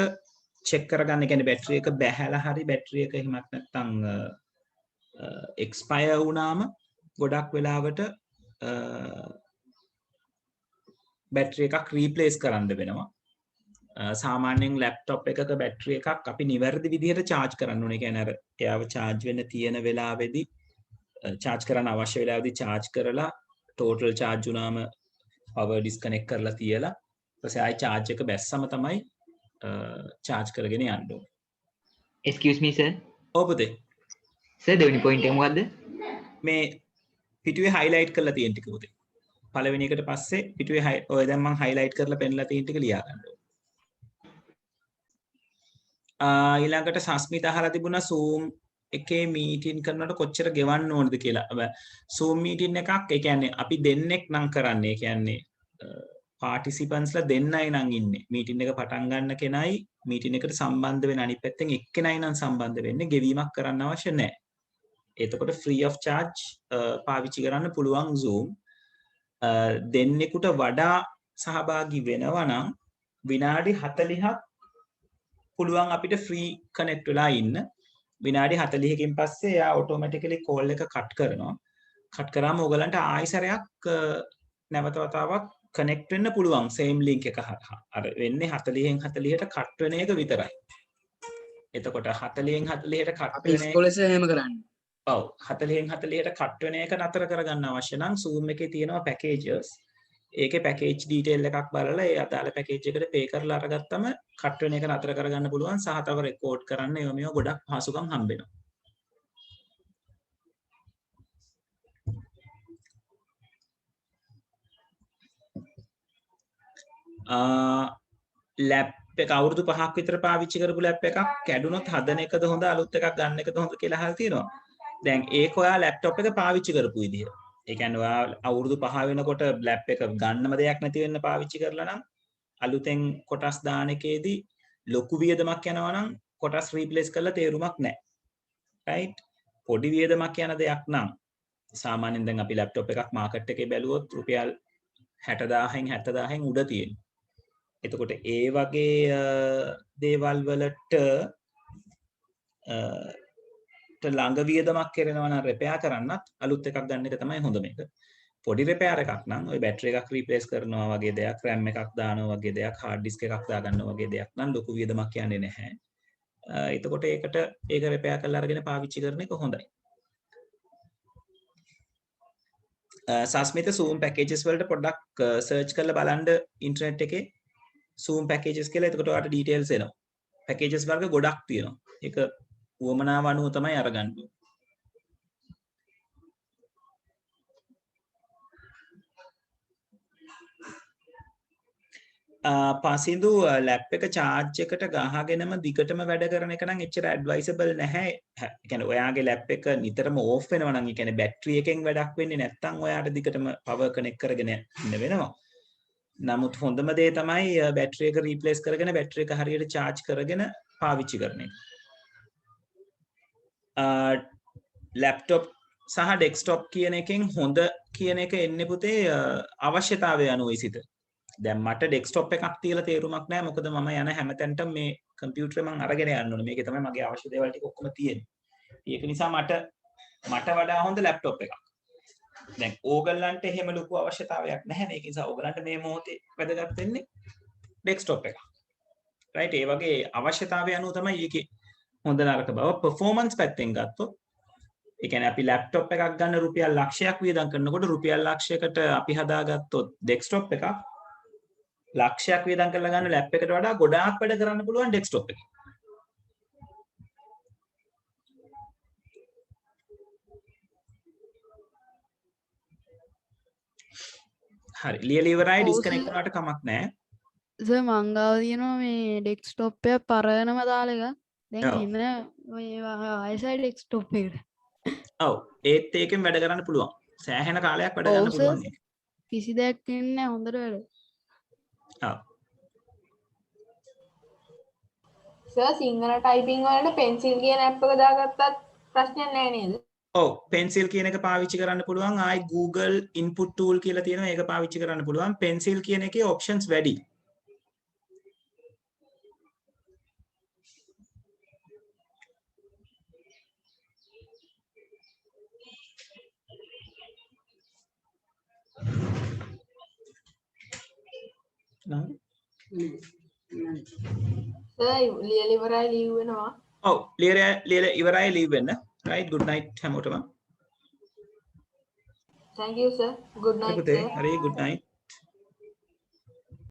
Speaker 1: check කරගන්න. කියන්නේ බැටරි එක බැහැලා හරි බැටරි එක එහෙමත් නැත්නම් expire වුණාම ගොඩක් වෙලාවට බැටරි එකක් replace කරන්න වෙනවා. සාමාන්‍යයෙන් ලැප්ටොප් එකක බැටරි එකක් අපි නිවැරදි විදිහට charge කරන්න ඕනේ. කියන්නේ අර එයාව charge වෙන්න තියෙන වෙලාවේදී charge කරන්න අවශ්‍ය වෙලාවේදී charge කරලා total charge වුණාම power disconnect කරලා තියලා ඊට පස්සේ ආයි charge එක බැස්සම තමයි charge කරගෙන යන්න ඕනේ.
Speaker 2: excuse me sir.
Speaker 1: ඔව් පුතේ.
Speaker 2: සර් දෙවෙනි පොයින්ට් එක මොකද්ද?
Speaker 1: මේ පිටුවේ highlight කරලා තියෙන ටික පුතේ. පළවෙනි එකට පස්සේ පිටුවේ ඔය දැන් මම highlight කරලා පෙන්නලා තියෙන ටික ලියා ගන්න ඕනේ. ඊළඟට සස්මිත අහලා තිබුණා Zoom එකේ මීටින් කරනකොට කොච්චර ගෙවන්න ඕනද කියලා. Zoom මීටින් එකක් ඒ කියන්නේ අපි දෙන්නෙක් නම් කරන්නේ. ඒ කියන්නේ පාටිසිපන්ස්ලා දෙන්නයි නම් ඉන්නේ. මීටින් එක පටන් ගන්න කෙනයි මීටින් එකට සම්බන්ධ වෙන අනිත් පැත්තෙන් එක්කෙනයි නම් සම්බන්ධ වෙන්නේ. ගෙවීමක් කරන්න අවශ්‍ය නැහැ. එතකොට free of charge පාවිච්චි කරන්න පුළුවන් Zoom. දෙන්නෙකුට වඩා සහභාගී වෙනවා නම් විනාඩි 40ක් පුළුවන් අපිට free connect වෙලා ඉන්න. විනාඩි 40කින් පස්සේ එයා automatically call එක cut කරනවා. cut කරාම ඔයගලන්ට ආයෙසරයක් නැවත වතාවක් connect වෙන්න පුළුවන් same link එක හරහා. අර වෙන්නේ 40න් 40ට cut වෙන එක විතරයි. එතකොට 40න් 40ට cut
Speaker 6: අපි
Speaker 1: වෙන
Speaker 6: ඉස්කෝලේ සර් එහෙම කරන්නේ.
Speaker 1: ඔව් 40න් 40ට cut වෙන එක නතර කරගන්න අවශ්‍ය නම් Zoom එකේ තියෙනවා packages. ඒකේ package detail එකක් බලලා ඒ අදාළ package එකට pay කරලා අරගත්තම cut වෙන එක නතර කරගන්න පුළුවන්. සහ තව record කරන්න ඒවා මේවා ගොඩක් පහසුකම් හම්බෙනවා. ලැප් එක අවුරුදු 5ක් විතර පාවිච්චි කරපු ලැප් එකක් කැඩුනොත් හදන එකද හොඳ අලුත් එකක් ගන්න එකද හොඳ කියලා අහලා තියෙනවා. දැන් ඒක ඔයා ලැප්ටොප් එක පාවිච්චි කරපු විදිහ. ඒ කියන්නේ ඔයා අවුරුදු 5 වෙනකොට ලැප් එක ගන්නම දෙයක් නැති වෙන්න පාවිච්චි කරලා නම් අලුතෙන් කොටස් දාන එකේදී ලොකු වියදමක් යනවා නම් කොටස් රීප්ලේස් කරලා තේරුමක් නැහැ. right? පොඩි වියදමක් යන දෙයක් නම් සාමාන්‍යයෙන් දැන් අපි ලැප්ටොප් එකක් මාකට් එකේ බැලුවොත් රුපියල් 60000න් 70000න් උඩ තියෙනවා. එතකොට ඒ වගේ දේවල් වලට ළඟ වියදමක් කරනවා නම් රිපෙයාර් කරන්නත් අලුත් එකක් ගන්න එක තමයි හොඳම එක. පොඩි රිපෙයාර් එකක් නම් ওই බැටරි එකක් රීප්ලේස් කරනවා වගේ දෙයක්, RAM එකක් දානවා වගේ දෙයක්, hard disk එකක් දාගන්නවා වගේ දෙයක් නම් ලොකු වියදමක් යන්නේ නැහැ. එතකොට ඒක රිපෙයාර් කරලා අරගෙන පාවිච්චි කරන එක හොඳයි. සස්මිත Zoom packages වලට පොඩ්ඩක් search කරලා බලන්න ඉන්ටර්නෙට් එකේ Zoom packages කියලා. එතකොට ඔයාලට details එනවා. packages වර්ග ගොඩක් තියෙනවා. ඒක උවමනාව අනුව තමයි අරගන්න ඕනේ. පාසින්දු ලැප් එක charge එකට ගහගෙනම දිගටම වැඩ කරන එක නම් එච්චර advisable නැහැ. ඒ කියන්නේ ඔයාගේ ලැප් එක නිතරම off වෙනවා නම් ඒ කියන්නේ බැටරි එකෙන් වැඩක් වෙන්නේ නැත්නම් ඔයාට දිගටම power connect කරගෙන ඉන්න වෙනවා. නමුත් හොඳම දේ තමයි බැටරි එක replace කරගෙන බැටරි එක හරියට charge කරගෙන පාවිච්චි කරන එක. laptop සහ desktop කියන එකෙන් හොඳ කියන එක එන්නේ පුතේ අවශ්‍යතාවය අනුව ඉසිත. දැන් මට ඩෙස්ක්ටොප් එකක් තියලා තේරුමක් නැහැ මොකද මම යන හැමතැනටම මේ කම්පියුටර් මම අරගෙන යන්න ඕනේ. මේකේ තමයි මගේ අවශ්‍ය දේවල් ටික ඔක්කොම තියෙන්නේ. ඒක නිසා මට වඩා හොඳ ලැප්ටොප් එකක්. දැන් ඕගලන්ට එහෙම ලොකු අවශ්‍යතාවයක් නැහැ. ඒක නිසා ඕගලන්ට මේ මොහොතේ වැදගත් වෙන්නේ ඩෙස්ක්ටොප් එක. රයිට් ඒ වගේ අවශ්‍යතාවය අනුව තමයි ඒකේ හොඳ නරක බව performance පැත්තෙන් ගත්තොත් ඒ කියන්නේ අපි ලැප්ටොප් එකක් ගන්න රුපියල් ලක්ෂයක් වියදම් කරනකොට රුපියල් ලක්ෂයකට අපි හදාගත්තොත් ඩෙස්ක්ටොප් එකක් ලක්ෂයක් වියදම් කරලා ගන්න ලැප් එකට වඩා ගොඩාක් වැඩ කරන්න පුළුවන් ඩෙස්ක්ටොප් එකේ. හරි ලියලා ඉවරයි ඩිස්කනෙක්ට් කරාට කමක් නැහැ.
Speaker 5: සර් මං ගාව තියෙනවා මේ ඩෙස්ක්ටොප් එක පරණම දාලා එක. දැන්
Speaker 1: ඔව්.
Speaker 5: එන්න ඔය ආයෙසයි ඩෙස්ක්ටොප් එකට.
Speaker 1: ඔව් ඒත් ඒකෙන් වැඩ කරන්න පුළුවන්. සෑහෙන කාලයක් වැඩ
Speaker 5: ඔව්
Speaker 1: ගන්න
Speaker 5: සර්.
Speaker 1: පුළුවන් ඒක.
Speaker 5: කිසි දෙයක් ඉන්නේ හොඳට වැඩ.
Speaker 1: ඔව්.
Speaker 7: සර් සිංහල ටයිපින් වලට පෙන්සිල් කියන ඇප් එක දාගත්තත් ප්‍රශ්නයක් නැහැ නේද?
Speaker 1: ඔව් පෙන්සිල් කියන එක පාවිච්චි කරන්න පුළුවන්. ආයි Google input tool කියලා තියෙනවා ඒක පාවිච්චි කරන්න පුළුවන්. පෙන්සිල් කියන එකේ options වැඩි. නේද?
Speaker 7: සර් ලියලා ඉවරයි ලීව් වෙනවා.
Speaker 1: ඔව් ලියලා ඉවරයි ලීව් වෙන්න. right good night හැමෝටම.
Speaker 7: Thank you sir. Good night
Speaker 1: පුතේ
Speaker 7: sir.
Speaker 1: හරි good night.